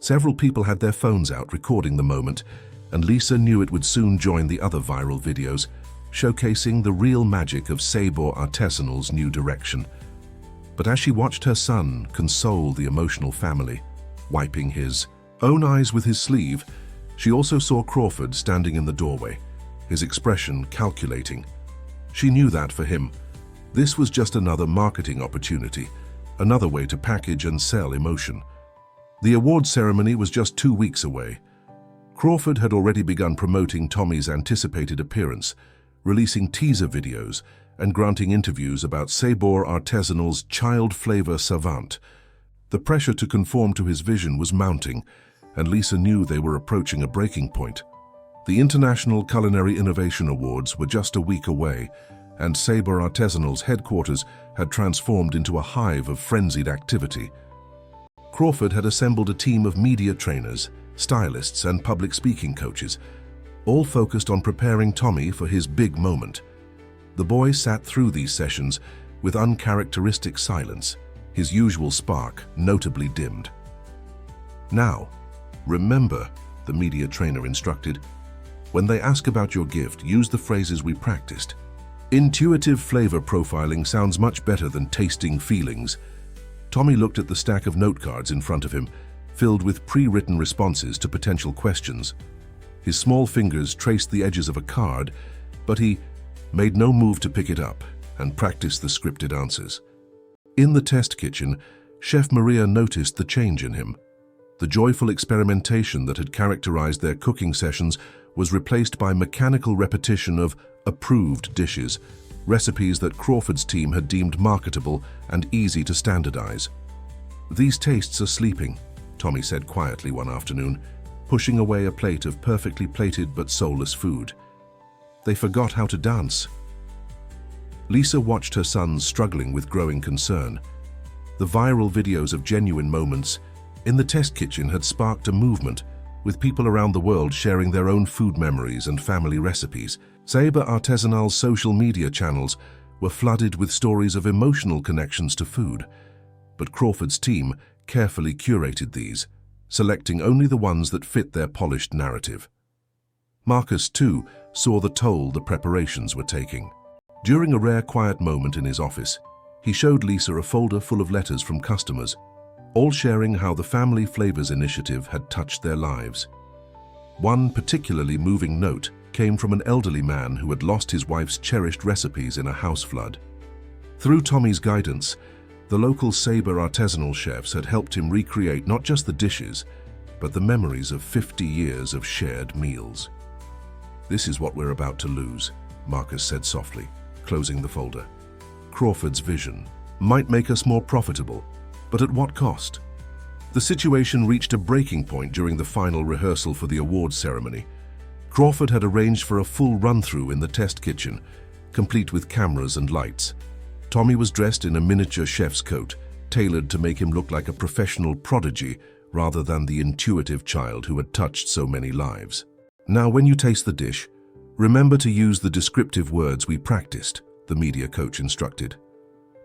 Several people had their phones out recording the moment, and Lisa knew it would soon join the other viral videos, showcasing the real magic of Sabre Artisanal's new direction. But as she watched her son console the emotional family, wiping his own eyes with his sleeve, she also saw Crawford standing in the doorway, his expression calculating. She knew that for him, this was just another marketing opportunity, another way to package and sell emotion. The awards ceremony was just 2 weeks away. Crawford had already begun promoting Tommy's anticipated appearance, releasing teaser videos and granting interviews about Sabre Artisanal's child flavor savant. The pressure to conform to his vision was mounting, and Lisa knew they were approaching a breaking point. The International Culinary Innovation Awards were just a week away, and Sabre Artisanal's headquarters had transformed into a hive of frenzied activity. Crawford had assembled a team of media trainers, stylists, and public speaking coaches, all focused on preparing Tommy for his big moment. The boy sat through these sessions with uncharacteristic silence, his usual spark notably dimmed. "Now, remember," the media trainer instructed, "when they ask about your gift, use the phrases we practiced. Intuitive flavor profiling sounds much better than tasting feelings." Tommy looked at the stack of note cards in front of him, filled with pre-written responses to potential questions. His small fingers traced the edges of a card, but he made no move to pick it up and practice the scripted answers. In the test kitchen, Chef Maria noticed the change in him. The joyful experimentation that had characterized their cooking sessions was replaced by mechanical repetition of approved dishes, recipes that Crawford's team had deemed marketable and easy to standardize. "These tastes are sleeping," Tommy said quietly one afternoon, pushing away a plate of perfectly plated but soulless food. "They forgot how to dance." Lisa watched her sons struggling with growing concern. The viral videos of genuine moments in the test kitchen had sparked a movement, with people around the world sharing their own food memories and family recipes. Sabre Artisanal's social media channels were flooded with stories of emotional connections to food, but Crawford's team carefully curated these, selecting only the ones that fit their polished narrative. Marcus, too, saw the toll the preparations were taking. During a rare quiet moment in his office, he showed Lisa a folder full of letters from customers, all sharing how the Family Flavors initiative had touched their lives. One particularly moving note came from an elderly man who had lost his wife's cherished recipes in a house flood. Through Tommy's guidance, the local Sabre Artisanal chefs had helped him recreate not just the dishes, but the memories of 50 years of shared meals. "This is what we're about to lose," Marcus said softly, closing the folder. "Crawford's vision might make us more profitable, but at what cost?" The situation reached a breaking point during the final rehearsal for the awards ceremony. Crawford had arranged for a full run-through in the test kitchen, complete with cameras and lights. Tommy was dressed in a miniature chef's coat, tailored to make him look like a professional prodigy rather than the intuitive child who had touched so many lives. Now, when you taste the dish, remember to use the descriptive words we practiced, the media coach instructed.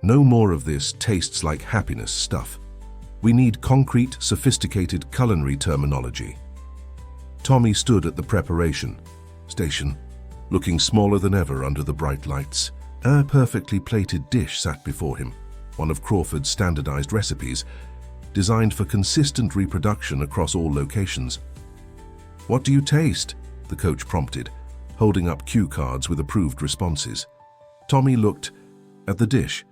No more of this tastes like happiness stuff. We need concrete, sophisticated culinary terminology. Tommy stood at the preparation station, looking smaller than ever under the bright lights. A perfectly plated dish sat before him, one of Crawford's standardized recipes, designed for consistent reproduction across all locations. "What do you taste?" the coach prompted, holding up cue cards with approved responses. Tommy looked at the dish,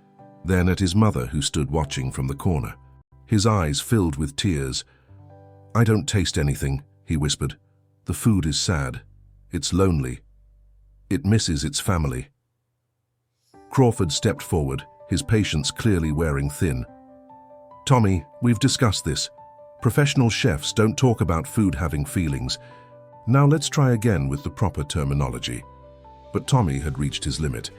then at his mother who stood watching from the corner. His eyes filled with tears. "I don't taste anything," he whispered. "The food is sad. It's lonely. It misses its family." Crawford stepped forward, his patience clearly wearing thin. "Tommy, we've discussed this. Professional chefs don't talk about food having feelings. Now let's try again with the proper terminology." But Tommy had reached his limit.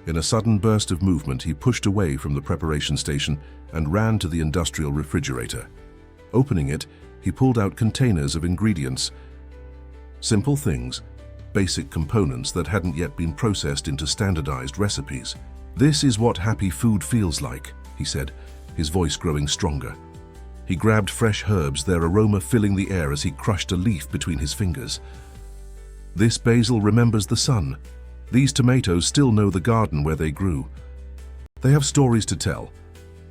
In a sudden burst of movement, he pushed away from the preparation station and ran to the industrial refrigerator. Opening it, he pulled out containers of ingredients. Simple things, basic components that hadn't yet been processed into standardized recipes. "This is what happy food feels like," he said, his voice growing stronger. He grabbed fresh herbs, their aroma filling the air as he crushed a leaf between his fingers. "This basil remembers the sun. These tomatoes still know the garden where they grew." They have stories to tell.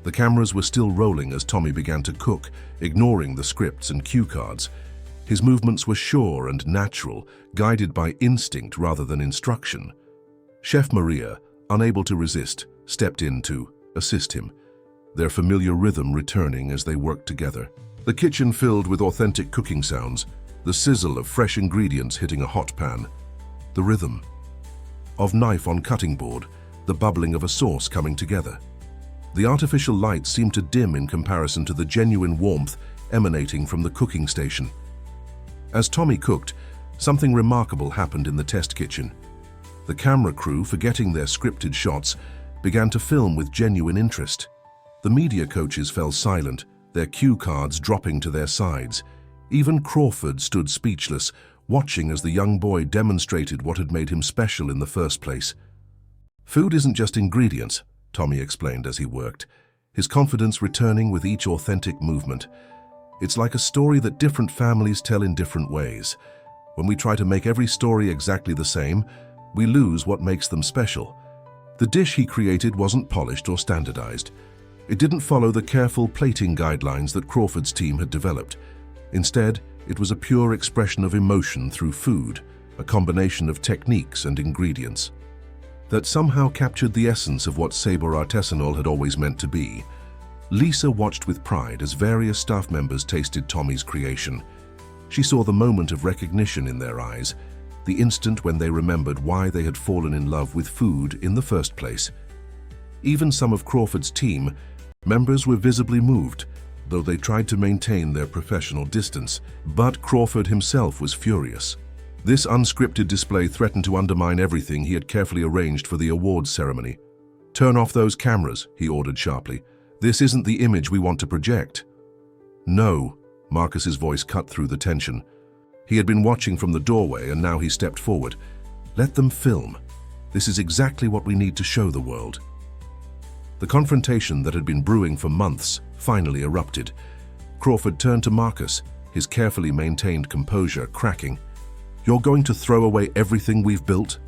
The cameras were still rolling as Tommy began to cook, ignoring the scripts and cue cards. His movements were sure and natural, guided by instinct rather than instruction. Chef Maria, unable to resist, stepped in to assist him, their familiar rhythm returning as they worked together. The kitchen filled with authentic cooking sounds, the sizzle of fresh ingredients hitting a hot pan, the rhythm of knife on cutting board, the bubbling of a sauce coming together. The artificial light seemed to dim in comparison to the genuine warmth emanating from the cooking station. As Tommy cooked, something remarkable happened in the test kitchen. The camera crew, forgetting their scripted shots, began to film with genuine interest. The media coaches fell silent, their cue cards dropping to their sides. Even Crawford stood speechless, watching as the young boy demonstrated what had made him special in the first place. "Food isn't just ingredients," Tommy explained as he worked, his confidence returning with each authentic movement. "It's like a story that different families tell in different ways. When we try to make every story exactly the same, we lose what makes them special." The dish he created wasn't polished or standardized. It didn't follow the careful plating guidelines that Crawford's team had developed. Instead, it was a pure expression of emotion through food, a combination of techniques and ingredients that somehow captured the essence of what Sabor Artesanal had always meant to be. Lisa watched with pride as various staff members tasted Tommy's creation. She saw the moment of recognition in their eyes, the instant when they remembered why they had fallen in love with food in the first place. Even some of Crawford's team members were visibly moved, though they tried to maintain their professional distance. But Crawford himself was furious. This unscripted display threatened to undermine everything he had carefully arranged for the awards ceremony. "Turn off those cameras," he ordered sharply. "This isn't the image we want to project." "No," Marcus's voice cut through the tension. He had been watching from the doorway and now he stepped forward. "Let them film. This is exactly what we need to show the world." The confrontation that had been brewing for months finally erupted. Crawford turned to Marcus, his carefully maintained composure cracking. "You're going to throw away everything we've built?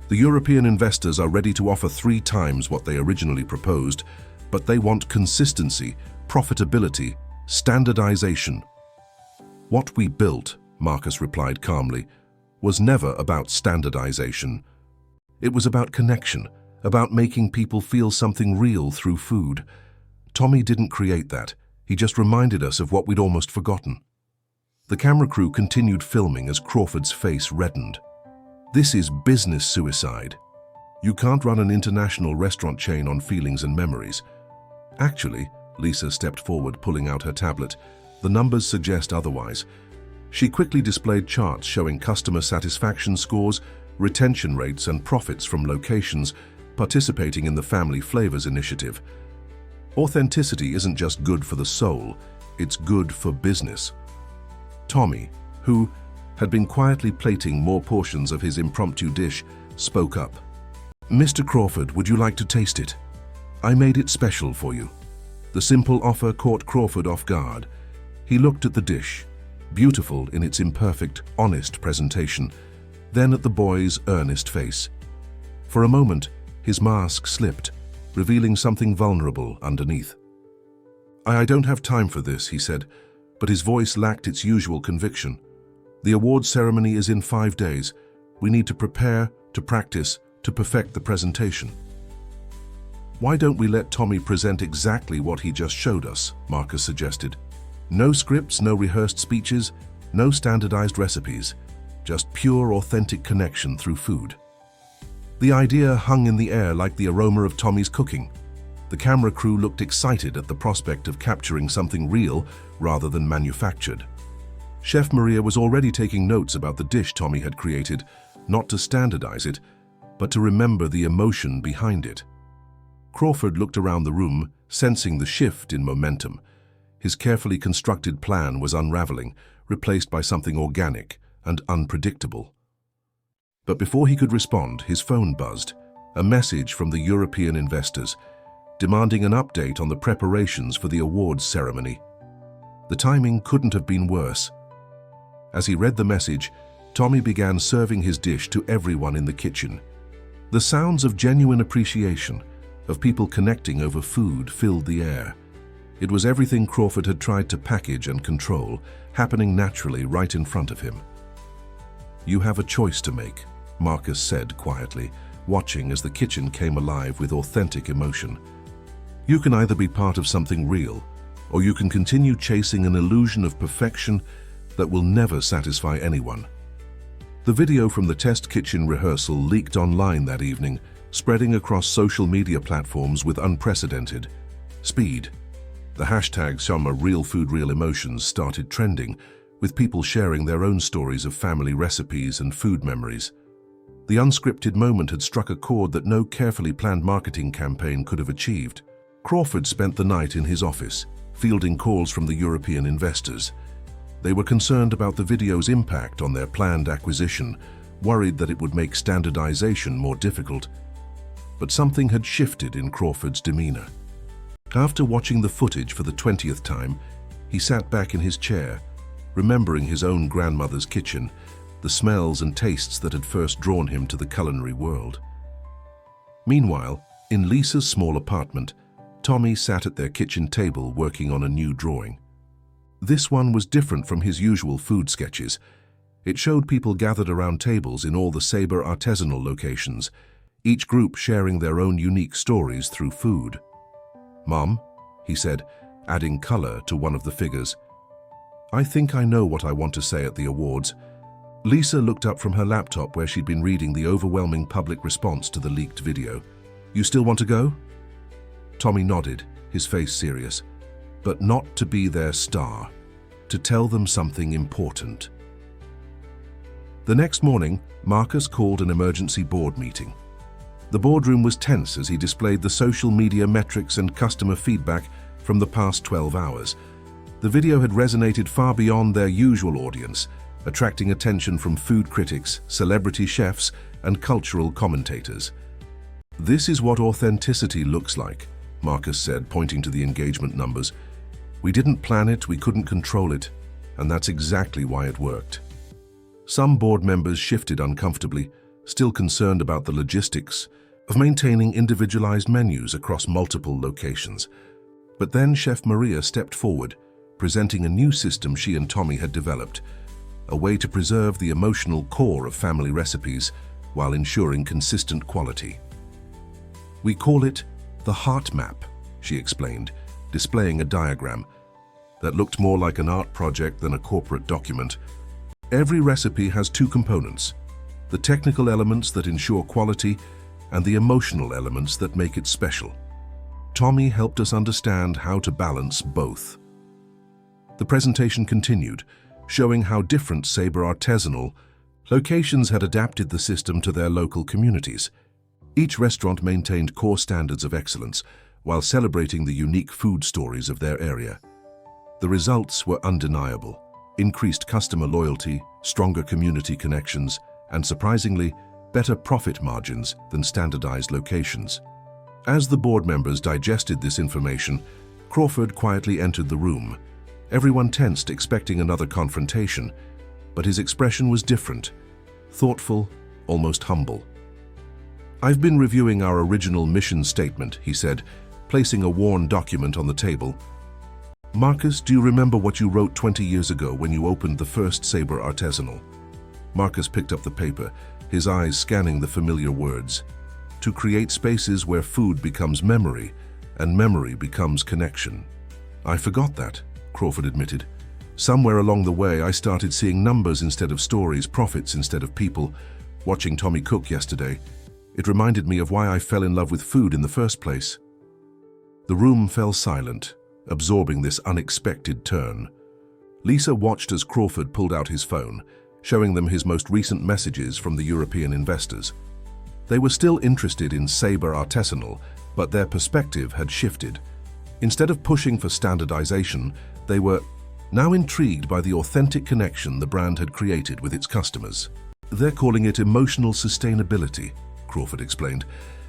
The European investors are ready to offer 3 times what they originally proposed, but they want consistency, profitability, standardization." "What we built," Marcus replied calmly, "was never about standardization. It was about connection, about making people feel something real through food. Tommy didn't create that. He just reminded us of what we'd almost forgotten." The camera crew continued filming as Crawford's face reddened. "This is business suicide. You can't run an international restaurant chain on feelings and memories." "Actually," Lisa stepped forward, pulling out her tablet, "the numbers suggest otherwise." She quickly displayed charts showing customer satisfaction scores, retention rates, and profits from locations participating in the Family Flavors initiative. Authenticity isn't just good for the soul, It's good for business. Tommy, who had been quietly plating more portions of his impromptu dish, spoke up. "Mr. Crawford, would you like to taste it? I made it special for you." The simple offer caught Crawford off guard. He looked at the dish, beautiful in its imperfect, honest presentation, then at the boy's earnest face. For a moment, his mask slipped, revealing something vulnerable underneath. I don't have time for this," he said, but his voice lacked its usual conviction. "The awards ceremony is in 5 days. We need to prepare, to practice, to perfect the presentation." "Why don't we let Tommy present exactly what he just showed us?" Marcus suggested. "No scripts, no rehearsed speeches, no standardized recipes, just pure, authentic connection through food." The idea hung in the air like the aroma of Tommy's cooking. The camera crew looked excited at the prospect of capturing something real rather than manufactured. Chef Maria was already taking notes about the dish Tommy had created, not to standardize it, but to remember the emotion behind it. Crawford looked around the room, sensing the shift in momentum. His carefully constructed plan was unraveling, replaced by something organic and unpredictable. But before he could respond, his phone buzzed, a message from the European investors, demanding an update on the preparations for the awards ceremony. The timing couldn't have been worse. As he read the message, Tommy began serving his dish to everyone in the kitchen. The sounds of genuine appreciation, of people connecting over food, filled the air. It was everything Crawford had tried to package and control, happening naturally right in front of him. "You have a choice to make," Marcus said quietly, watching as the kitchen came alive with authentic emotion. "You can either be part of something real, or you can continue chasing an illusion of perfection that will never satisfy anyone." The video from the test kitchen rehearsal leaked online that evening, spreading across social media platforms with unprecedented speed. The hashtag "Summer Real Food Real Emotions" started trending, with people sharing their own stories of family recipes and food memories. The unscripted moment had struck a chord that no carefully planned marketing campaign could have achieved. Crawford spent the night in his office, fielding calls from the European investors. They were concerned about the video's impact on their planned acquisition, worried that it would make standardization more difficult. But something had shifted in Crawford's demeanor. After watching the footage for the 20th time, he sat back in his chair, remembering his own grandmother's kitchen, the smells and tastes that had first drawn him to the culinary world. Meanwhile, in Lisa's small apartment, Tommy sat at their kitchen table working on a new drawing. This one was different from his usual food sketches. It showed people gathered around tables in all the Sabre artisanal locations, each group sharing their own unique stories through food. "Mom," he said, adding color to one of the figures, "I think I know what I want to say at the awards." Lisa looked up from her laptop where she'd been reading the overwhelming public response to the leaked video. "You still want to go?" Tommy nodded, his face serious. "But not to be their star, to tell them something important." The next morning, Marcus called an emergency board meeting. The boardroom was tense as he displayed the social media metrics and customer feedback from the past 12 hours. The video had resonated far beyond their usual audience, attracting attention from food critics, celebrity chefs, and cultural commentators. "This is what authenticity looks like," Marcus said, pointing to the engagement numbers. "We didn't plan it, we couldn't control it, and that's exactly why it worked." Some board members shifted uncomfortably, still concerned about the logistics of maintaining individualized menus across multiple locations. But then Chef Maria stepped forward, presenting a new system she and Tommy had developed, a way to preserve the emotional core of family recipes while ensuring consistent quality. "We call it the heart map," she explained, displaying a diagram that looked more like an art project than a corporate document. "Every recipe has two components: the technical elements that ensure quality and the emotional elements that make it special." Tommy helped us understand how to balance both. The presentation continued, showing how different Sabre artisanal locations had adapted the system to their local communities. Each restaurant maintained core standards of excellence while celebrating the unique food stories of their area. The results were undeniable. Increased customer loyalty, stronger community connections, and surprisingly, better profit margins than standardized locations. As the board members digested this information, Crawford quietly entered the room. Everyone tensed, expecting another confrontation, but his expression was different, thoughtful, almost humble. "I've been reviewing our original mission statement," he said, placing a worn document on the table. "Marcus, do you remember what you wrote 20 years ago when you opened the first Sabre Artisanal?" Marcus picked up the paper, his eyes scanning the familiar words. "To create spaces where food becomes memory, and memory becomes connection." "I forgot that," Crawford admitted. "Somewhere along the way, I started seeing numbers instead of stories, profits instead of people. Watching Tommy cook yesterday, it reminded me of why I fell in love with food in the first place." The room fell silent, absorbing this unexpected turn. Lisa watched as Crawford pulled out his phone, showing them his most recent messages from the European investors. They were still interested in Sabre Artisanal, but their perspective had shifted. Instead of pushing for standardization, they were now intrigued by the authentic connection the brand had created with its customers. "They're calling it emotional sustainability," Crawford explained.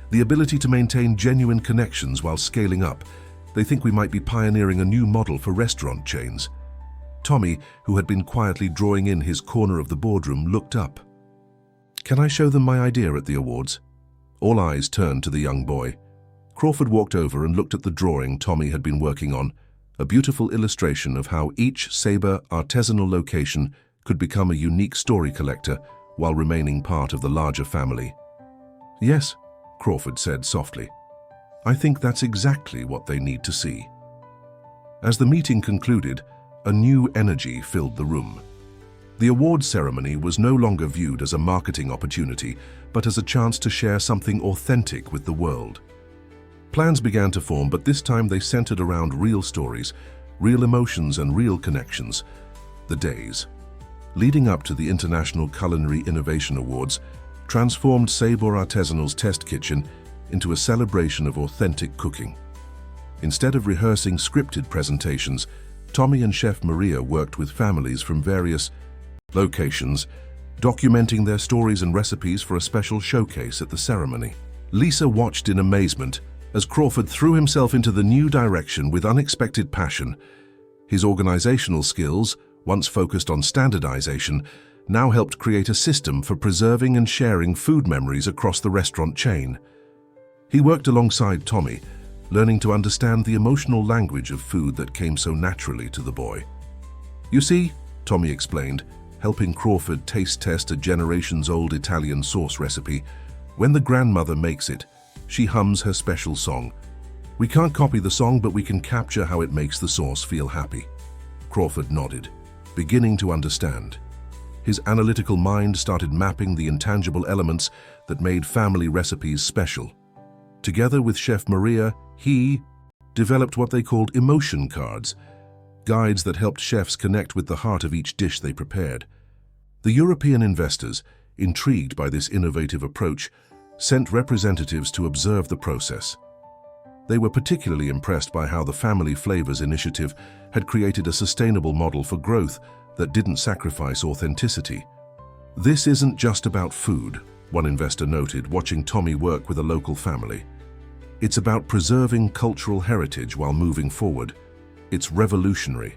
"The ability to maintain genuine connections while scaling up. They think we might be pioneering a new model for restaurant chains." Tommy, who had been quietly drawing in his corner of the boardroom, looked up. "Can I show them my idea at the awards?" All eyes turned to the young boy. Crawford walked over and looked at the drawing Tommy had been working on, a beautiful illustration of how each Sabre Artisanal location could become a unique story collector while remaining part of the larger family. "Yes," Crawford said softly. "I think that's exactly what they need to see." As the meeting concluded, a new energy filled the room. The awards ceremony was no longer viewed as a marketing opportunity, but as a chance to share something authentic with the world. Plans began to form, but this time they centered around real stories, real emotions, and real connections. The days leading up to the International Culinary Innovation Awards transformed Sabre Artisanal's test kitchen into a celebration of authentic cooking. Instead of rehearsing scripted presentations, Tommy and Chef Maria worked with families from various locations, documenting their stories and recipes for a special showcase at the ceremony. Lisa watched in amazement as Crawford threw himself into the new direction with unexpected passion. His organizational skills, once focused on standardization, now helped create a system for preserving and sharing food memories across the restaurant chain. He worked alongside Tommy, learning to understand the emotional language of food that came so naturally to the boy. "You see," Tommy explained, helping Crawford taste test a generations-old Italian sauce recipe, "when the grandmother makes it, she hums her special song. We can't copy the song, but we can capture how it makes the sauce feel happy." Crawford nodded, beginning to understand. His analytical mind started mapping the intangible elements that made family recipes special. Together with Chef Maria, he developed what they called emotion cards, guides that helped chefs connect with the heart of each dish they prepared. The European investors, intrigued by this innovative approach, sent representatives to observe the process. They were particularly impressed by how the Family Flavors initiative had created a sustainable model for growth that didn't sacrifice authenticity. "This isn't just about food," one investor noted, watching Tommy work with a local family. "It's about preserving cultural heritage while moving forward. It's revolutionary."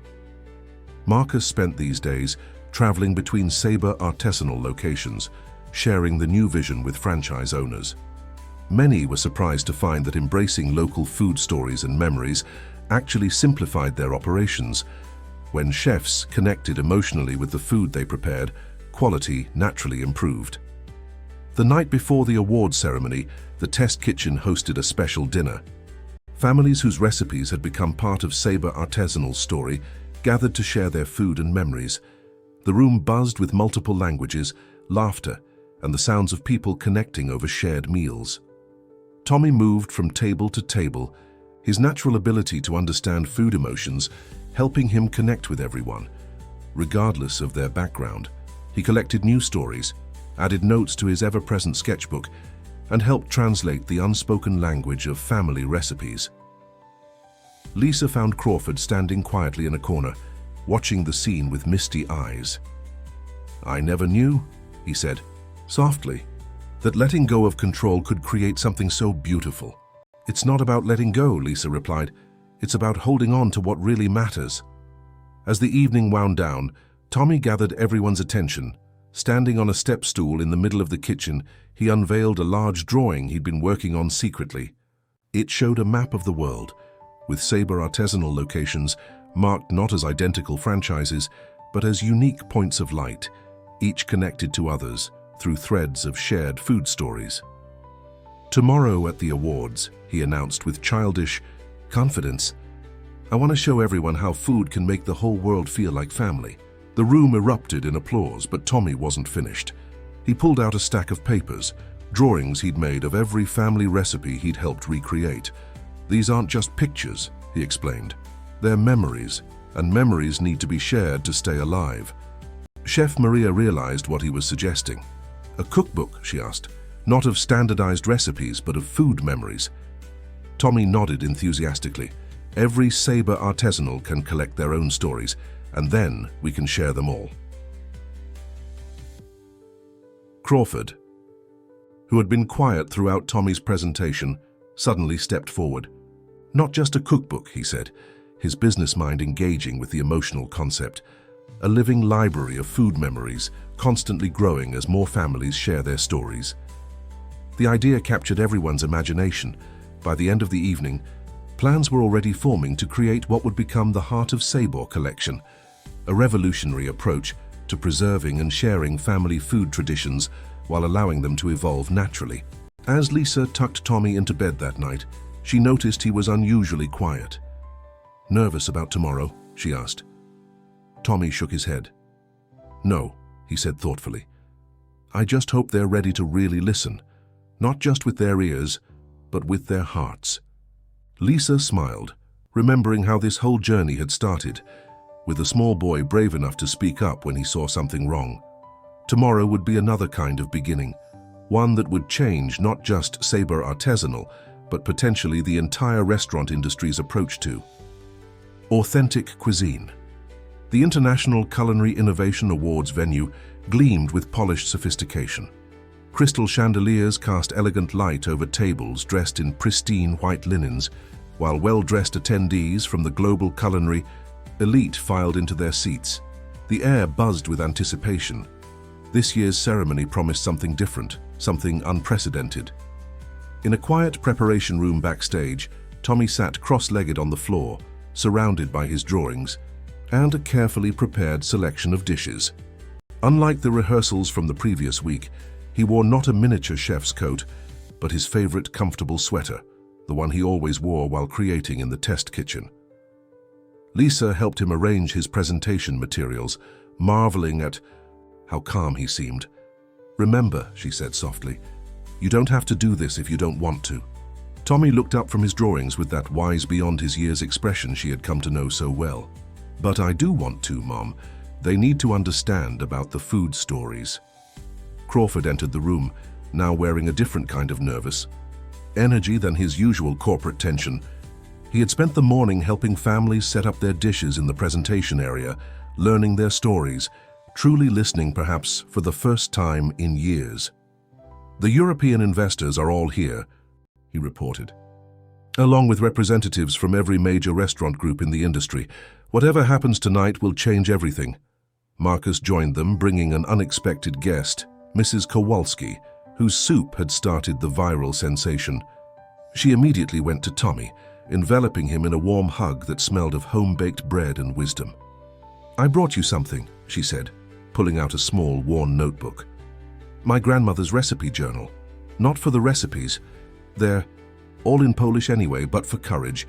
Marcus spent these days traveling between Sabre Artisanal locations, sharing the new vision with franchise owners. Many were surprised to find that embracing local food stories and memories actually simplified their operations. When chefs connected emotionally with the food they prepared, quality naturally improved. The night before the awards ceremony, the test kitchen hosted a special dinner. Families whose recipes had become part of Sabre Artisanal's story gathered to share their food and memories. The room buzzed with multiple languages, laughter, and the sounds of people connecting over shared meals. Tommy moved from table to table, his natural ability to understand food emotions helping him connect with everyone, regardless of their background. He collected new stories, added notes to his ever-present sketchbook, and helped translate the unspoken language of family recipes. Lisa found Crawford standing quietly in a corner, watching the scene with misty eyes. "I never knew," he said, softly, "that letting go of control could create something so beautiful." "It's not about letting go," Lisa replied. "It's about holding on to what really matters." As the evening wound down, Tommy gathered everyone's attention. Standing on a step stool in the middle of the kitchen, he unveiled a large drawing he'd been working on secretly. It showed a map of the world, with Sabre artisanal locations marked not as identical franchises, but as unique points of light, each connected to others through threads of shared food stories. "Tomorrow at the awards," he announced with childish confidence, "I want to show everyone how food can make the whole world feel like family." The room erupted in applause, but Tommy wasn't finished. He pulled out a stack of papers, drawings he'd made of every family recipe he'd helped recreate. "These aren't just pictures," he explained. "They're memories, and memories need to be shared to stay alive." Chef Maria realized what he was suggesting. "A cookbook?" she asked. "Not of standardized recipes, but of food memories." Tommy nodded enthusiastically. "Every Sabre artisanal can collect their own stories, and then we can share them all." Crawford, who had been quiet throughout Tommy's presentation, suddenly stepped forward. "Not just a cookbook," he said, his business mind engaging with the emotional concept. "A living library of food memories, constantly growing as more families share their stories." The idea captured everyone's imagination. By the end of the evening, plans were already forming to create what would become the Heart of Sabre collection, a revolutionary approach to preserving and sharing family food traditions while allowing them to evolve naturally. As Lisa tucked Tommy into bed that night, she noticed he was unusually quiet. "Nervous about tomorrow?" she asked. Tommy shook his head. "No," he said thoughtfully. "I just hope they're ready to really listen, not just with their ears, but with their hearts." Lisa smiled, remembering how this whole journey had started, with a small boy brave enough to speak up when he saw something wrong. Tomorrow would be another kind of beginning, one that would change not just Sabre artisanal, but potentially the entire restaurant industry's approach to authentic cuisine. The International Culinary Innovation Awards venue gleamed with polished sophistication. Crystal chandeliers cast elegant light over tables dressed in pristine white linens, while well-dressed attendees from the global culinary elite filed into their seats. The air buzzed with anticipation. This year's ceremony promised something different, something unprecedented. In a quiet preparation room backstage, Tommy sat cross-legged on the floor, surrounded by his drawings and a carefully prepared selection of dishes. Unlike the rehearsals from the previous week, he wore not a miniature chef's coat, but his favorite comfortable sweater, the one he always wore while creating in the test kitchen. Lisa helped him arrange his presentation materials, marveling at how calm he seemed. "Remember," she said softly, "you don't have to do this if you don't want to." Tommy looked up from his drawings with that wise beyond his years expression she had come to know so well. "But I do want to, Mom. They need to understand about the food stories." Crawford entered the room, now wearing a different kind of nervous energy than his usual corporate tension. He had spent the morning helping families set up their dishes in the presentation area, learning their stories, truly listening perhaps for the first time in years. "The European investors are all here," he reported, "along with representatives from every major restaurant group in the industry. Whatever happens tonight will change everything." Marcus joined them, bringing an unexpected guest, Mrs. Kowalski, whose soup had started the viral sensation. She immediately went to Tommy, enveloping him in a warm hug that smelled of home-baked bread and wisdom. "I brought you something," she said, pulling out a small, worn notebook. "My grandmother's recipe journal. Not for the recipes. They're all in Polish anyway, but for courage.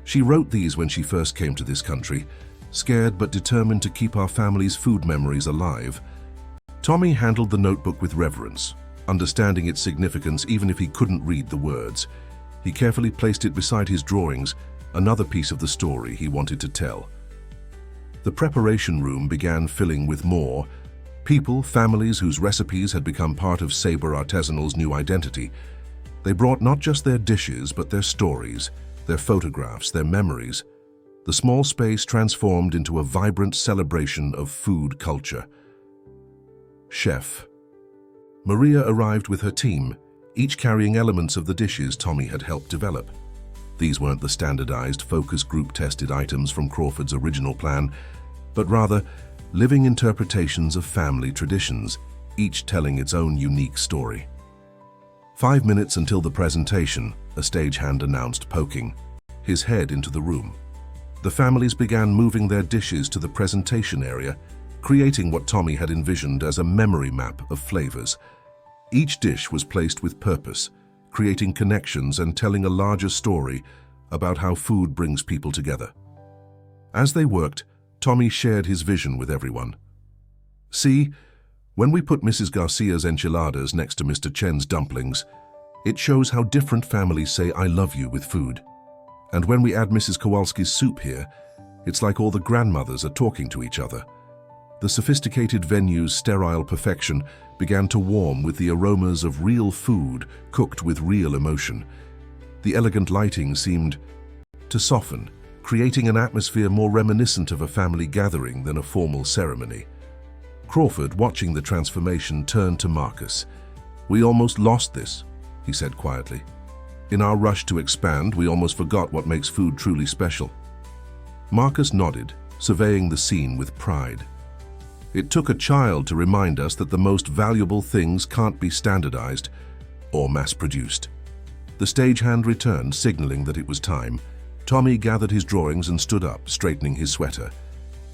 She wrote these when she first came to this country, scared but determined to keep our family's food memories alive." Tommy handled the notebook with reverence, understanding its significance even if he couldn't read the words. He carefully placed it beside his drawings, another piece of the story he wanted to tell. The preparation room began filling with more people, families whose recipes had become part of Sabre Artisanal's new identity. They brought not just their dishes, but their stories, their photographs, their memories. The small space transformed into a vibrant celebration of food culture. Chef. Maria arrived with her team, each carrying elements of the dishes Tommy had helped develop. These weren't the standardized, focus group-tested items from Crawford's original plan, but rather living interpretations of family traditions, each telling its own unique story. 5 minutes until the presentation, a stagehand announced, poking his head into the room. The families began moving their dishes to the presentation area, creating what Tommy had envisioned as a memory map of flavors. Each dish was placed with purpose, creating connections and telling a larger story about how food brings people together. As they worked, Tommy shared his vision with everyone. "See, when we put Mrs. Garcia's enchiladas next to Mr. Chen's dumplings, it shows how different families say I love you with food. And when we add Mrs. Kowalski's soup here, it's like all the grandmothers are talking to each other." The sophisticated venue's sterile perfection began to warm with the aromas of real food cooked with real emotion. The elegant lighting seemed to soften, creating an atmosphere more reminiscent of a family gathering than a formal ceremony. Crawford, watching the transformation, turned to Marcus. "We almost lost this," he said quietly. "In our rush to expand, we almost forgot what makes food truly special." Marcus nodded, surveying the scene with pride. "It took a child to remind us that the most valuable things can't be standardized or mass-produced." The stagehand returned, signaling that it was time. Tommy gathered his drawings and stood up, straightening his sweater.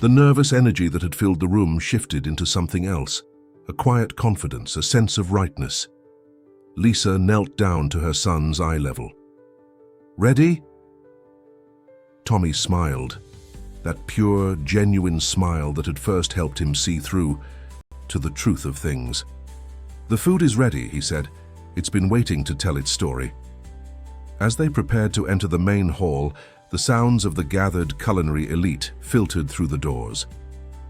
The nervous energy that had filled the room shifted into something else, a quiet confidence, a sense of rightness. Lisa knelt down to her son's eye level. "Ready?" Tommy smiled, that pure, genuine smile that had first helped him see through to the truth of things. "The food is ready," he said. "It's been waiting to tell its story." As they prepared to enter the main hall, the sounds of the gathered culinary elite filtered through the doors.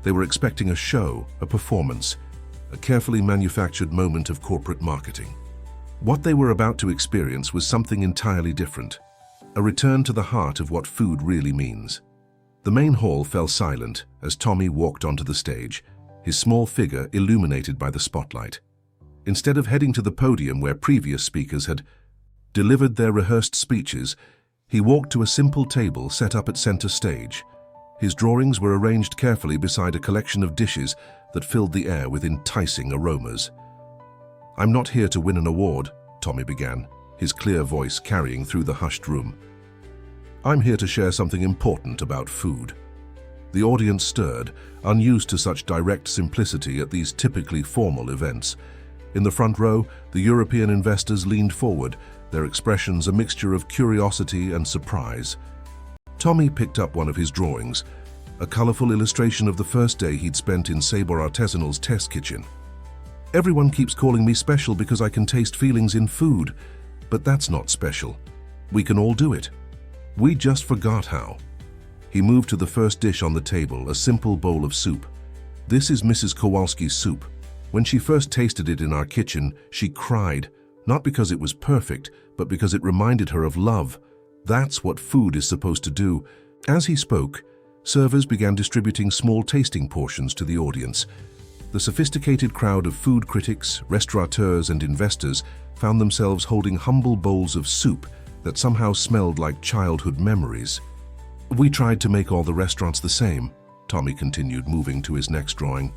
They were expecting a show, a performance, a carefully manufactured moment of corporate marketing. What they were about to experience was something entirely different, a return to the heart of what food really means. The main hall fell silent as Tommy walked onto the stage, his small figure illuminated by the spotlight. Instead of heading to the podium where previous speakers had delivered their rehearsed speeches, he walked to a simple table set up at center stage. His drawings were arranged carefully beside a collection of dishes that filled the air with enticing aromas. "I'm not here to win an award," Tommy began, his clear voice carrying through the hushed room. "I'm here to share something important about food." The audience stirred, unused to such direct simplicity at these typically formal events. In the front row, the European investors leaned forward, their expressions a mixture of curiosity and surprise. Tommy picked up one of his drawings, a colorful illustration of the first day he'd spent in Sabor Artisanal's test kitchen. "Everyone keeps calling me special because I can taste feelings in food, but that's not special. We can all do it. We just forgot how." He moved to the first dish on the table, a simple bowl of soup. "This is Mrs. Kowalski's soup. When she first tasted it in our kitchen, she cried, not because it was perfect, but because it reminded her of love. That's what food is supposed to do." As he spoke, servers began distributing small tasting portions to the audience. The sophisticated crowd of food critics, restaurateurs, and investors found themselves holding humble bowls of soup that somehow smelled like childhood memories. "We tried to make all the restaurants the same," Tommy continued, moving to his next drawing.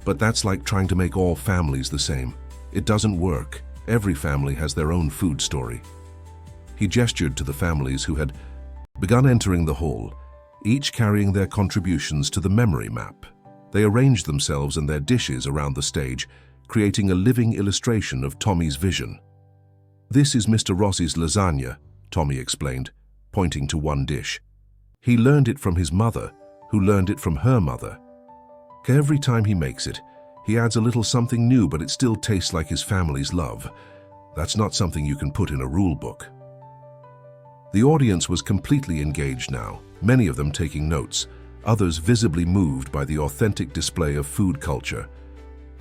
"But that's like trying to make all families the same. It doesn't work. Every family has their own food story." He gestured to the families who had begun entering the hall, each carrying their contributions to the memory map. They arranged themselves and their dishes around the stage, creating a living illustration of Tommy's vision. "This is Mr. Rossi's lasagna," Tommy explained, pointing to one dish. "He learned it from his mother, who learned it from her mother. Every time he makes it, he adds a little something new, but it still tastes like his family's love. That's not something you can put in a rule book." The audience was completely engaged now, many of them taking notes, others visibly moved by the authentic display of food culture.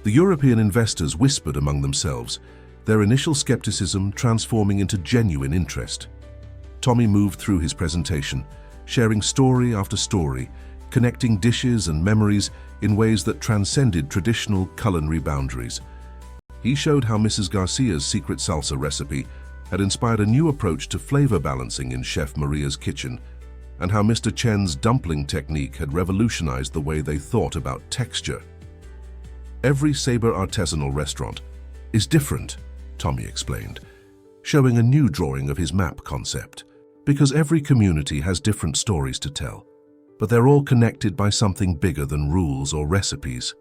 The European investors whispered among themselves, their initial skepticism transforming into genuine interest. Tommy moved through his presentation, sharing story after story, connecting dishes and memories in ways that transcended traditional culinary boundaries. He showed how Mrs. Garcia's secret salsa recipe had inspired a new approach to flavor balancing in Chef Maria's kitchen, and how Mr. Chen's dumpling technique had revolutionized the way they thought about texture. Every Sabre artisanal restaurant is different, Tommy explained, showing a new drawing of his map concept, because every community has different stories to tell, but they're all connected by something bigger than rules or recipes.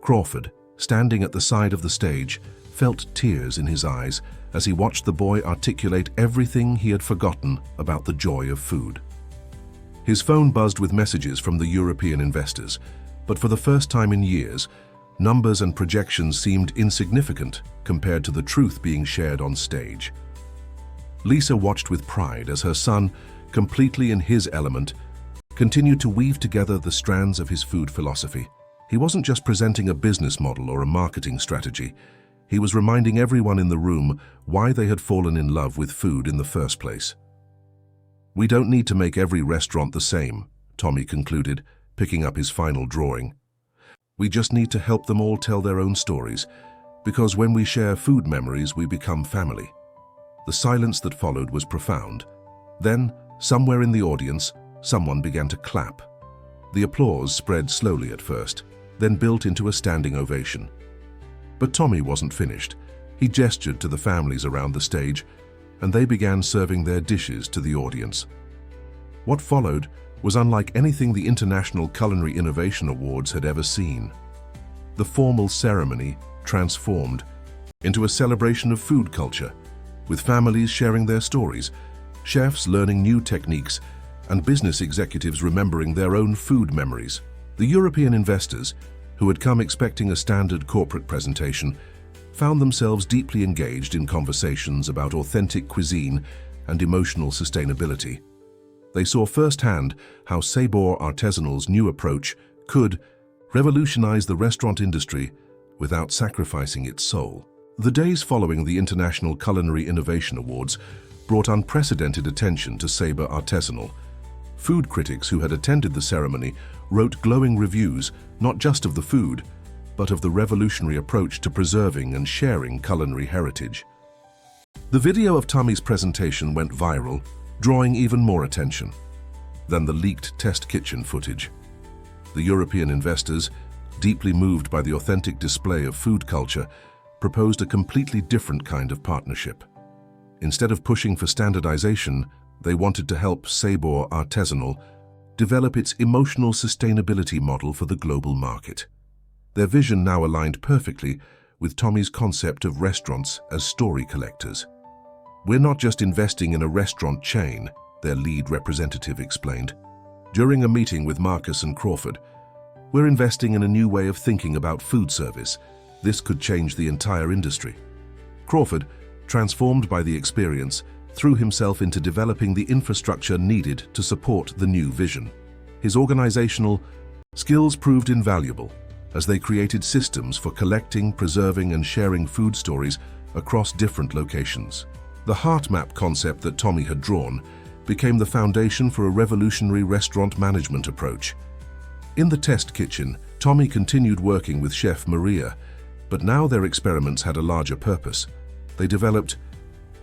Crawford, standing at the side of the stage, felt tears in his eyes as he watched the boy articulate everything he had forgotten about the joy of food. His phone buzzed with messages from the European investors, but for the first time in years, numbers and projections seemed insignificant compared to the truth being shared on stage. Lisa watched with pride as her son, completely in his element, continued to weave together the strands of his food philosophy. He wasn't just presenting a business model or a marketing strategy. He was reminding everyone in the room why they had fallen in love with food in the first place. "We don't need to make every restaurant the same," Tommy concluded, picking up his final drawing. "We just need to help them all tell their own stories, because when we share food memories, we become family." The silence that followed was profound. Then, somewhere in the audience, someone began to clap. The applause spread slowly at first, then built into a standing ovation. But Tommy wasn't finished. He gestured to the families around the stage, and they began serving their dishes to the audience. What followed was unlike anything the International Culinary Innovation Awards had ever seen. The formal ceremony transformed into a celebration of food culture, with families sharing their stories, chefs learning new techniques, and business executives remembering their own food memories. The European investors, who had come expecting a standard corporate presentation, found themselves deeply engaged in conversations about authentic cuisine and emotional sustainability. They saw firsthand how Sabre Artisanal's new approach could revolutionize the restaurant industry without sacrificing its soul. The days following the International Culinary Innovation Awards brought unprecedented attention to Sabre Artisanal. Food critics who had attended the ceremony wrote glowing reviews not just of the food, but of the revolutionary approach to preserving and sharing culinary heritage. The video of Tommy's presentation went viral, drawing even more attention than the leaked test kitchen footage. The European investors, deeply moved by the authentic display of food culture, proposed a completely different kind of partnership. Instead of pushing for standardization, they wanted to help Sabre Artisanal develop its emotional sustainability model for the global market. Their vision now aligned perfectly with Tommy's concept of restaurants as story collectors. "We're not just investing in a restaurant chain," their lead representative explained. During a meeting with Marcus and Crawford, "We're investing in a new way of thinking about food service. This could change the entire industry." Crawford, transformed by the experience, threw himself into developing the infrastructure needed to support the new vision. His organizational skills proved invaluable as they created systems for collecting, preserving, and sharing food stories across different locations. The heart map concept that Tommy had drawn became the foundation for a revolutionary restaurant management approach. In the test kitchen, Tommy continued working with Chef Maria, but now their experiments had a larger purpose. They developed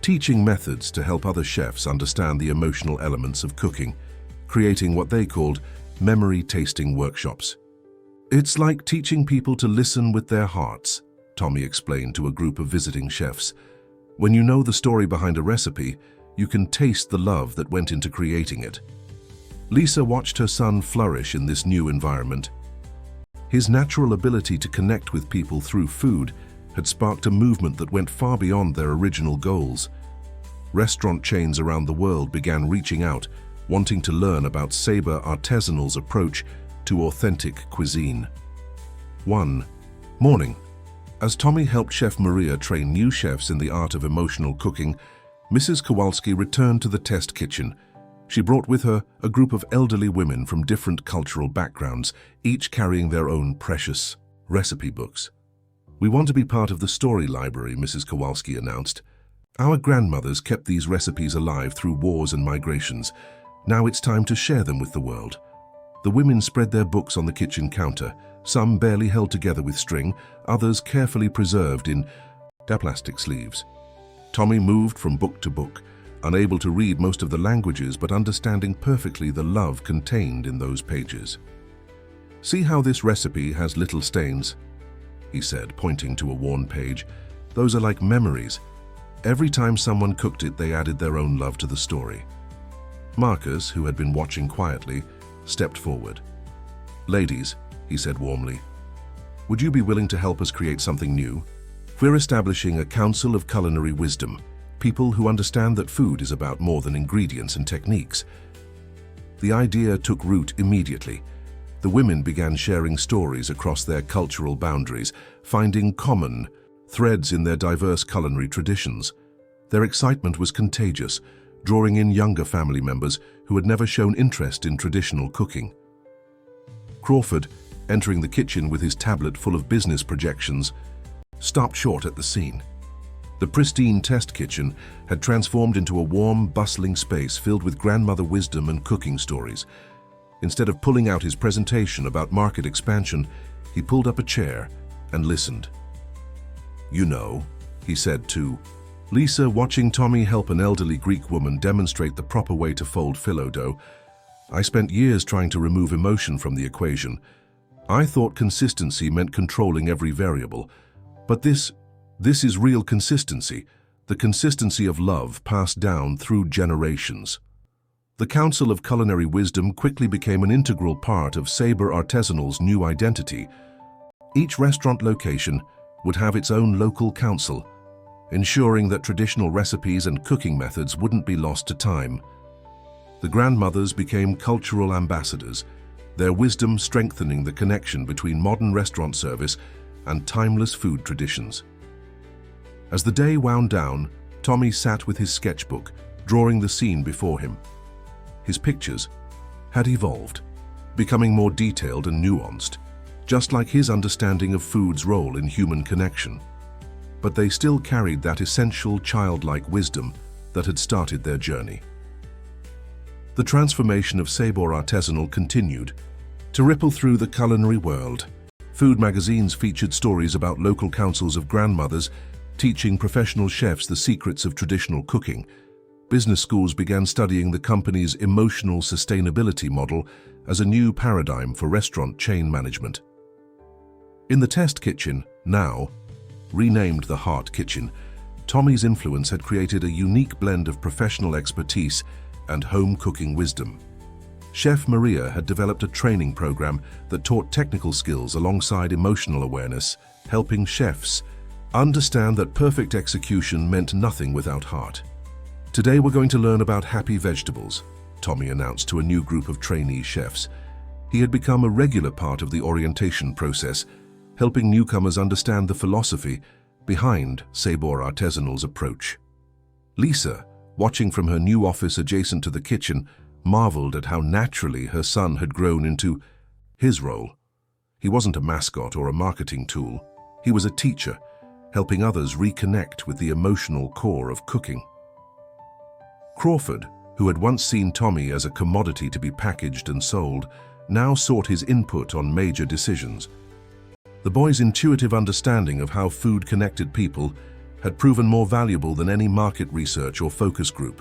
teaching methods to help other chefs understand the emotional elements of cooking, creating what they called memory tasting workshops. "It's like teaching people to listen with their hearts," Tommy explained to a group of visiting chefs. "When you know the story behind a recipe, you can taste the love that went into creating it." Lisa watched her son flourish in this new environment. His natural ability to connect with people through food had sparked a movement that went far beyond their original goals. Restaurant chains around the world began reaching out, wanting to learn about Sabre Artisanal's approach to authentic cuisine. One morning, as Tommy helped Chef Maria train new chefs in the art of emotional cooking, Mrs. Kowalski returned to the test kitchen. She brought with her a group of elderly women from different cultural backgrounds, each carrying their own precious recipe books. "We want to be part of the story library," Mrs. Kowalski announced. "Our grandmothers kept these recipes alive through wars and migrations. Now it's time to share them with the world. The women spread their books on the kitchen counter, some barely held together with string, others carefully preserved in plastic sleeves. Tommy moved from book to book, unable to read most of the languages but understanding perfectly the love contained in those pages. "See how this recipe has little stains?" he said, pointing to a worn page. "Those are like memories. Every time someone cooked it, they added their own love to the story." Marcus, who had been watching quietly, stepped forward. "Ladies," he said warmly, "would you be willing to help us create something new? We're establishing a council of culinary wisdom, people who understand that food is about more than ingredients and techniques." The idea took root immediately. The women began sharing stories across their cultural boundaries, finding common threads in their diverse culinary traditions. Their excitement was contagious, drawing in younger family members who had never shown interest in traditional cooking. Crawford, entering the kitchen with his tablet full of business projections, stopped short at the scene. The pristine test kitchen had transformed into a warm, bustling space filled with grandmother wisdom and cooking stories. Instead of pulling out his presentation about market expansion, he pulled up a chair and listened. "You know," he said to Lisa, watching Tommy help an elderly Greek woman demonstrate the proper way to fold phyllo dough, "I spent years trying to remove emotion from the equation. I thought consistency meant controlling every variable. But this is real consistency, the consistency of love passed down through generations." The Council of Culinary Wisdom quickly became an integral part of Sabre Artisanal's new identity. Each restaurant location would have its own local council, ensuring that traditional recipes and cooking methods wouldn't be lost to time. The grandmothers became cultural ambassadors, their wisdom strengthening the connection between modern restaurant service and timeless food traditions. As the day wound down, Tommy sat with his sketchbook, drawing the scene before him. His pictures had evolved, becoming more detailed and nuanced, just like his understanding of food's role in human connection. But they still carried that essential childlike wisdom that had started their journey. The transformation of Sabre Artisanal continued to ripple through the culinary world. Food magazines featured stories about local councils of grandmothers teaching professional chefs the secrets of traditional cooking. Business schools began studying the company's emotional sustainability model as a new paradigm for restaurant chain management. In the test kitchen, now renamed the Heart Kitchen, Tommy's influence had created a unique blend of professional expertise and home cooking wisdom. Chef Maria had developed a training program that taught technical skills alongside emotional awareness, helping chefs understand that perfect execution meant nothing without heart. "Today we're going to learn about happy vegetables," Tommy announced to a new group of trainee chefs. He had become a regular part of the orientation process, helping newcomers understand the philosophy behind Sabre Artisanal's approach. Lisa, watching from her new office adjacent to the kitchen, marveled at how naturally her son had grown into his role. He wasn't a mascot or a marketing tool. He was a teacher, helping others reconnect with the emotional core of cooking. Crawford, who had once seen Tommy as a commodity to be packaged and sold, now sought his input on major decisions. The boy's intuitive understanding of how food connected people had proven more valuable than any market research or focus group.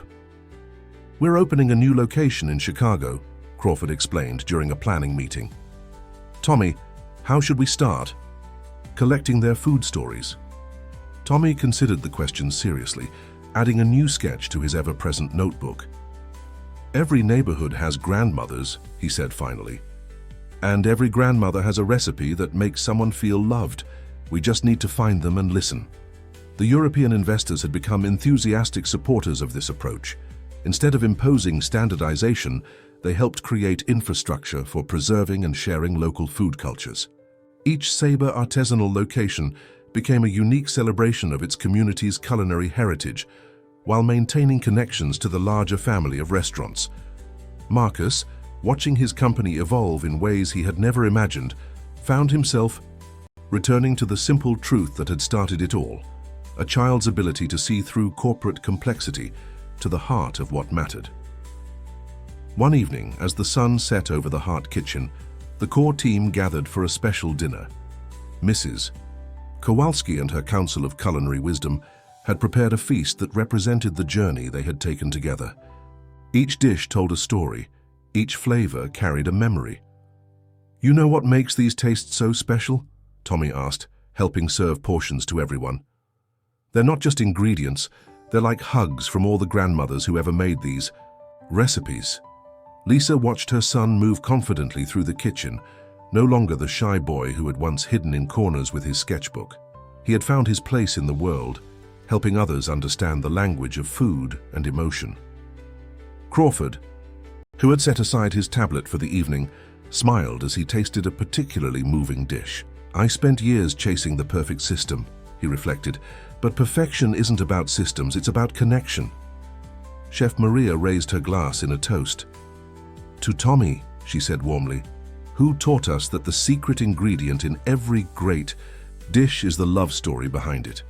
"We're opening a new location in Chicago," Crawford explained during a planning meeting. "Tommy, how should we start?" "Collecting their food stories." Tommy considered the question seriously, adding a new sketch to his ever-present notebook. "Every neighborhood has grandmothers," he said finally. "And every grandmother has a recipe that makes someone feel loved. We just need to find them and listen." The European investors had become enthusiastic supporters of this approach. Instead of imposing standardization, they helped create infrastructure for preserving and sharing local food cultures. Each Sabre Artisanal location became a unique celebration of its community's culinary heritage, while maintaining connections to the larger family of restaurants. Marcus, watching his company evolve in ways he had never imagined, found himself returning to the simple truth that had started it all, a child's ability to see through corporate complexity to the heart of what mattered. One evening, as the sun set over the Heart Kitchen, the core team gathered for a special dinner. Mrs. Kowalski and her Council of Culinary Wisdom had prepared a feast that represented the journey they had taken together. Each dish told a story, each flavor carried a memory. "You know what makes these tastes so special?" Tommy asked, helping serve portions to everyone. "They're not just ingredients, they're like hugs from all the grandmothers who ever made these recipes." Lisa watched her son move confidently through the kitchen, no longer the shy boy who had once hidden in corners with his sketchbook. He had found his place in the world, helping others understand the language of food and emotion. Crawford, who had set aside his tablet for the evening, smiled as he tasted a particularly moving dish. "I spent years chasing the perfect system," he reflected, "but perfection isn't about systems, it's about connection." Chef Maria raised her glass in a toast. "To Tommy," she said warmly, "who taught us that the secret ingredient in every great dish is the love story behind it."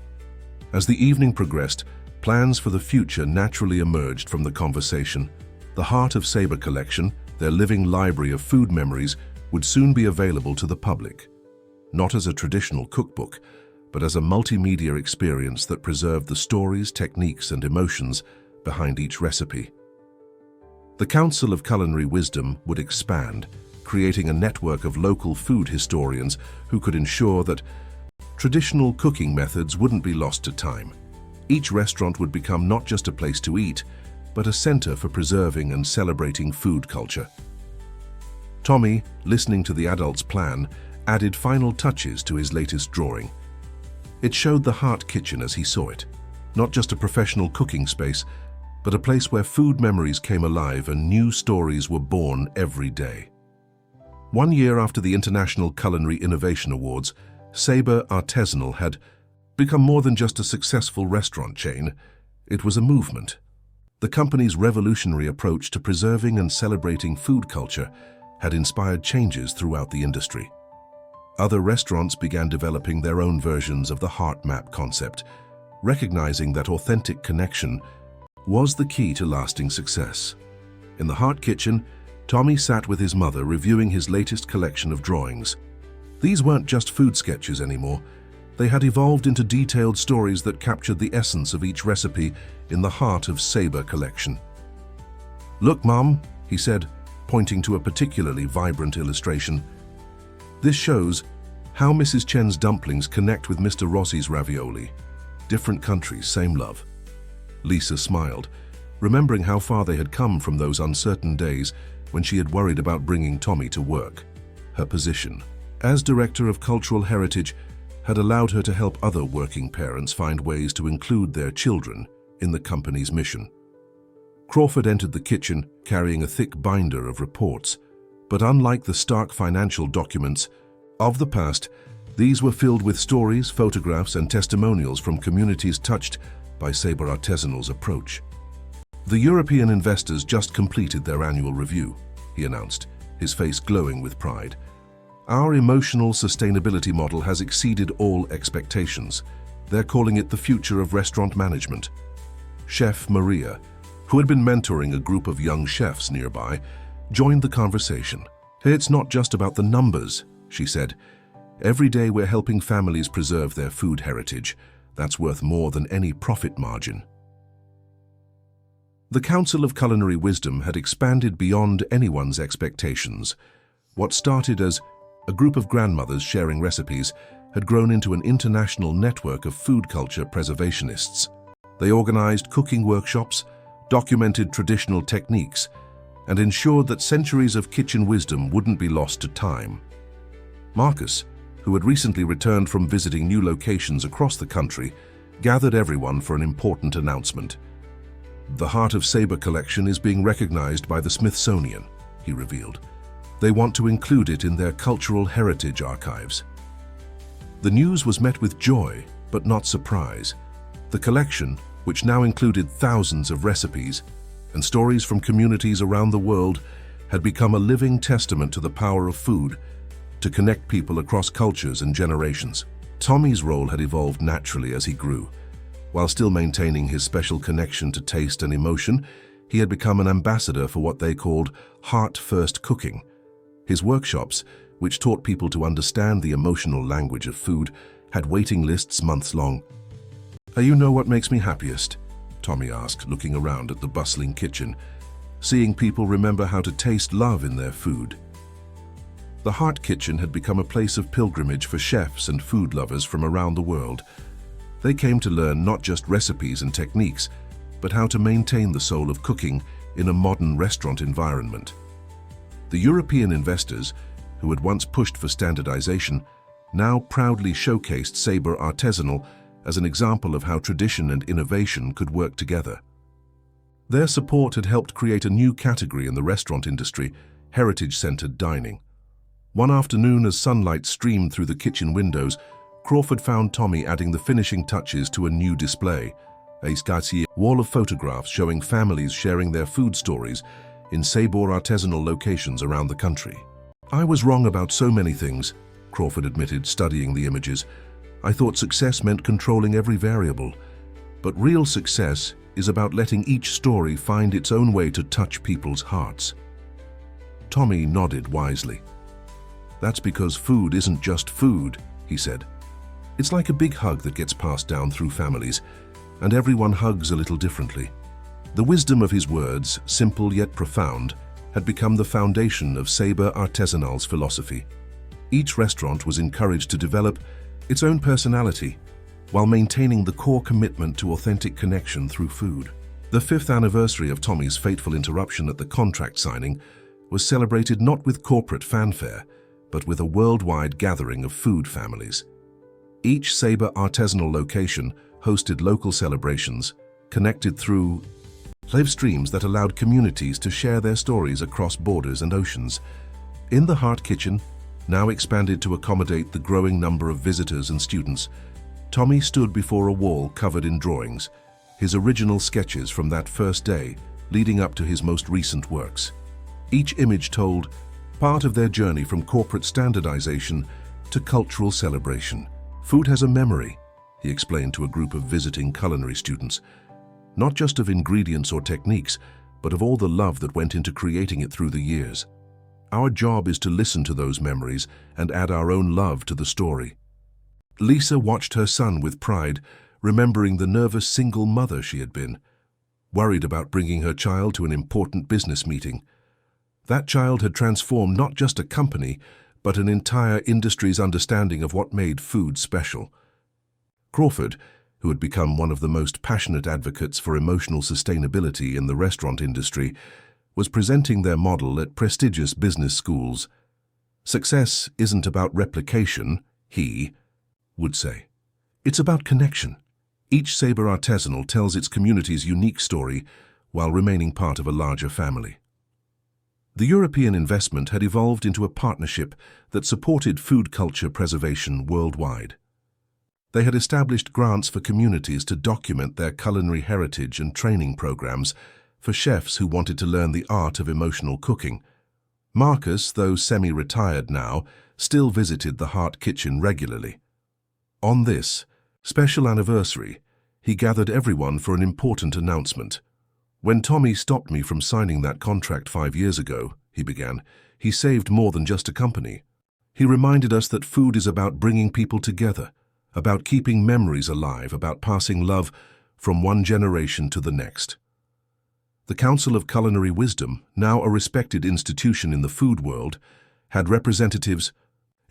As the evening progressed, plans for the future naturally emerged from the conversation. The Heart of Sabre collection, their living library of food memories, would soon be available to the public. Not as a traditional cookbook, but as a multimedia experience that preserved the stories, techniques, and emotions behind each recipe. The Council of Culinary Wisdom would expand, creating a network of local food historians who could ensure that traditional cooking methods wouldn't be lost to time. Each restaurant would become not just a place to eat, but a center for preserving and celebrating food culture. Tommy, listening to the adults' plan, added final touches to his latest drawing. It showed the Heart Kitchen as he saw it, not just a professional cooking space, but a place where food memories came alive and new stories were born every day. 1 year after the International Culinary Innovation Awards, Sabre Artisanal had become more than just a successful restaurant chain. It was a movement. The company's revolutionary approach to preserving and celebrating food culture had inspired changes throughout the industry. Other restaurants began developing their own versions of the Heart Map concept, recognizing that authentic connection was the key to lasting success. In the Heart Kitchen, Tommy sat with his mother reviewing his latest collection of drawings. These weren't just food sketches anymore. They had evolved into detailed stories that captured the essence of each recipe in the Heart of Sabre collection. "Look, Mom," he said, pointing to a particularly vibrant illustration. "This shows how Mrs. Chen's dumplings connect with Mr. Rossi's ravioli. Different countries, same love." Lisa smiled, remembering how far they had come from those uncertain days when she had worried about bringing Tommy to work. Her position as Director of Cultural Heritage had allowed her to help other working parents find ways to include their children in the company's mission. Crawford entered the kitchen carrying a thick binder of reports, but unlike the stark financial documents of the past, these were filled with stories, photographs, and testimonials from communities touched by Sabre Artisanal's approach. "The European investors just completed their annual review," he announced, his face glowing with pride. "Our emotional sustainability model has exceeded all expectations. They're calling it the future of restaurant management." Chef Maria, who had been mentoring a group of young chefs nearby, joined the conversation. "It's not just about the numbers," she said. "Every day we're helping families preserve their food heritage. That's worth more than any profit margin." The Council of Culinary Wisdom had expanded beyond anyone's expectations. What started as a group of grandmothers sharing recipes had grown into an international network of food culture preservationists. They organized cooking workshops, documented traditional techniques, and ensured that centuries of kitchen wisdom wouldn't be lost to time. Marcus, who had recently returned from visiting new locations across the country, gathered everyone for an important announcement. "The Heart of Sabre collection is being recognized by the Smithsonian," he revealed. "They want to include it in their cultural heritage archives." The news was met with joy, but not surprise. The collection, which now included thousands of recipes and stories from communities around the world, had become a living testament to the power of food to connect people across cultures and generations. Tommy's role had evolved naturally as he grew. While still maintaining his special connection to taste and emotion, he had become an ambassador for what they called heart-first cooking. His workshops, which taught people to understand the emotional language of food, had waiting lists months long. You know what makes me happiest?" Tommy asked, looking around at the bustling kitchen. "Seeing people remember how to taste love in their food." The Heart Kitchen had become a place of pilgrimage for chefs and food lovers from around the world. They came to learn not just recipes and techniques, but how to maintain the soul of cooking in a modern restaurant environment. The European investors, who had once pushed for standardization, now proudly showcased Sabre Artisanal as an example of how tradition and innovation could work together. Their support had helped create a new category in the restaurant industry, heritage-centered dining. One afternoon, as sunlight streamed through the kitchen windows, Crawford found Tommy adding the finishing touches to a new display, a wall of photographs showing families sharing their food stories in Sabre Artisanal locations around the country. "I was wrong about so many things," Crawford admitted, studying the images. "I thought success meant controlling every variable. But real success is about letting each story find its own way to touch people's hearts." Tommy nodded wisely. "That's because food isn't just food," he said. "It's like a big hug that gets passed down through families, and everyone hugs a little differently." The wisdom of his words, simple yet profound, had become the foundation of Sabre Artisanal's philosophy. Each restaurant was encouraged to develop its own personality, while maintaining the core commitment to authentic connection through food. The 5th anniversary of Tommy's fateful interruption at the contract signing was celebrated not with corporate fanfare, but with a worldwide gathering of food families. Each Sabre Artisanal location hosted local celebrations, connected through live streams that allowed communities to share their stories across borders and oceans. In the Heart Kitchen, now expanded to accommodate the growing number of visitors and students, Tommy stood before a wall covered in drawings, his original sketches from that first day leading up to his most recent works. Each image told part of their journey from corporate standardization to cultural celebration. "Food has a memory," he explained to a group of visiting culinary students. "Not just of ingredients or techniques, but of all the love that went into creating it through the years. Our job is to listen to those memories and add our own love to the story." Lisa watched her son with pride, remembering the nervous single mother she had been, worried about bringing her child to an important business meeting. That child had transformed not just a company, but an entire industry's understanding of what made food special. Crawford, who had become one of the most passionate advocates for emotional sustainability in the restaurant industry, was presenting their model at prestigious business schools. "Success isn't about replication," he would say. "It's about connection. Each Sabre Artisanal tells its community's unique story while remaining part of a larger family." The European investment had evolved into a partnership that supported food culture preservation worldwide. They had established grants for communities to document their culinary heritage and training programs for chefs who wanted to learn the art of emotional cooking. Marcus, though semi-retired now, still visited the Heart Kitchen regularly. On this special anniversary, he gathered everyone for an important announcement. "When Tommy stopped me from signing that contract 5 years ago," he began, "he saved more than just a company. He reminded us that food is about bringing people together, about keeping memories alive, about passing love from one generation to the next." The Council of Culinary Wisdom, now a respected institution in the food world, had representatives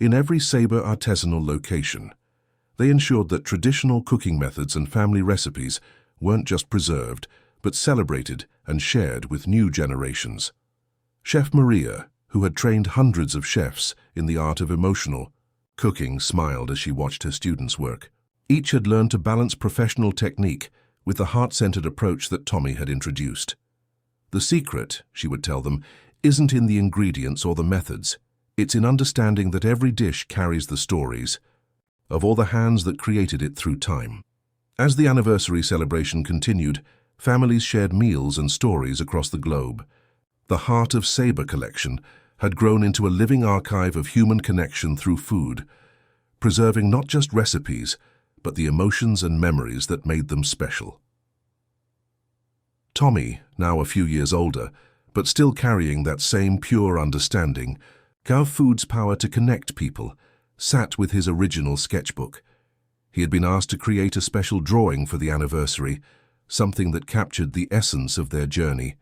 in every Sabre Artisanal location. They ensured that traditional cooking methods and family recipes weren't just preserved, but celebrated and shared with new generations. Chef Maria, who had trained hundreds of chefs in the art of emotional cooking, smiled as she watched her students work. Each had learned to balance professional technique with the heart-centered approach that Tommy had introduced. "The secret," she would tell them, "isn't in the ingredients or the methods. It's in understanding that every dish carries the stories of all the hands that created it through time." As the anniversary celebration continued, families shared meals and stories across the globe. The Heart of Sabre collection had grown into a living archive of human connection through food, preserving not just recipes, but the emotions and memories that made them special. Tommy, now a few years older, but still carrying that same pure understanding, gave food's power to connect people, sat with his original sketchbook. He had been asked to create a special drawing for the anniversary, something that captured the essence of their journey.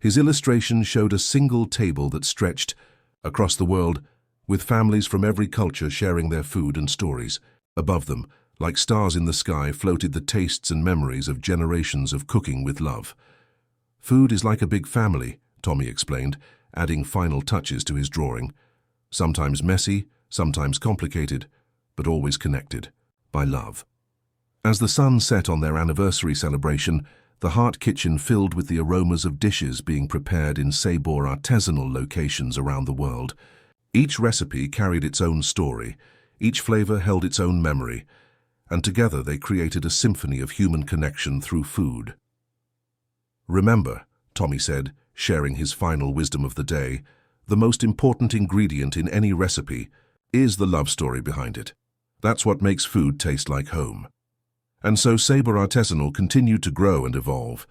His illustration showed a single table that stretched across the world, with families from every culture sharing their food and stories. Above them, like stars in the sky, floated the tastes and memories of generations of cooking with love. Food is like a big family, Tommy explained, adding final touches to his drawing. Sometimes messy, sometimes complicated, but always connected by love. As the sun set on their anniversary celebration, the Heart Kitchen filled with the aromas of dishes being prepared in Sabor artisanal locations around the world. Each recipe carried its own story, each flavor held its own memory, and together they created a symphony of human connection through food. Remember, Tommy said, sharing his final wisdom of the day, the most important ingredient in any recipe is the love story behind it. That's what makes food taste like home. And so Sabor Artisanal continued to grow and evolve,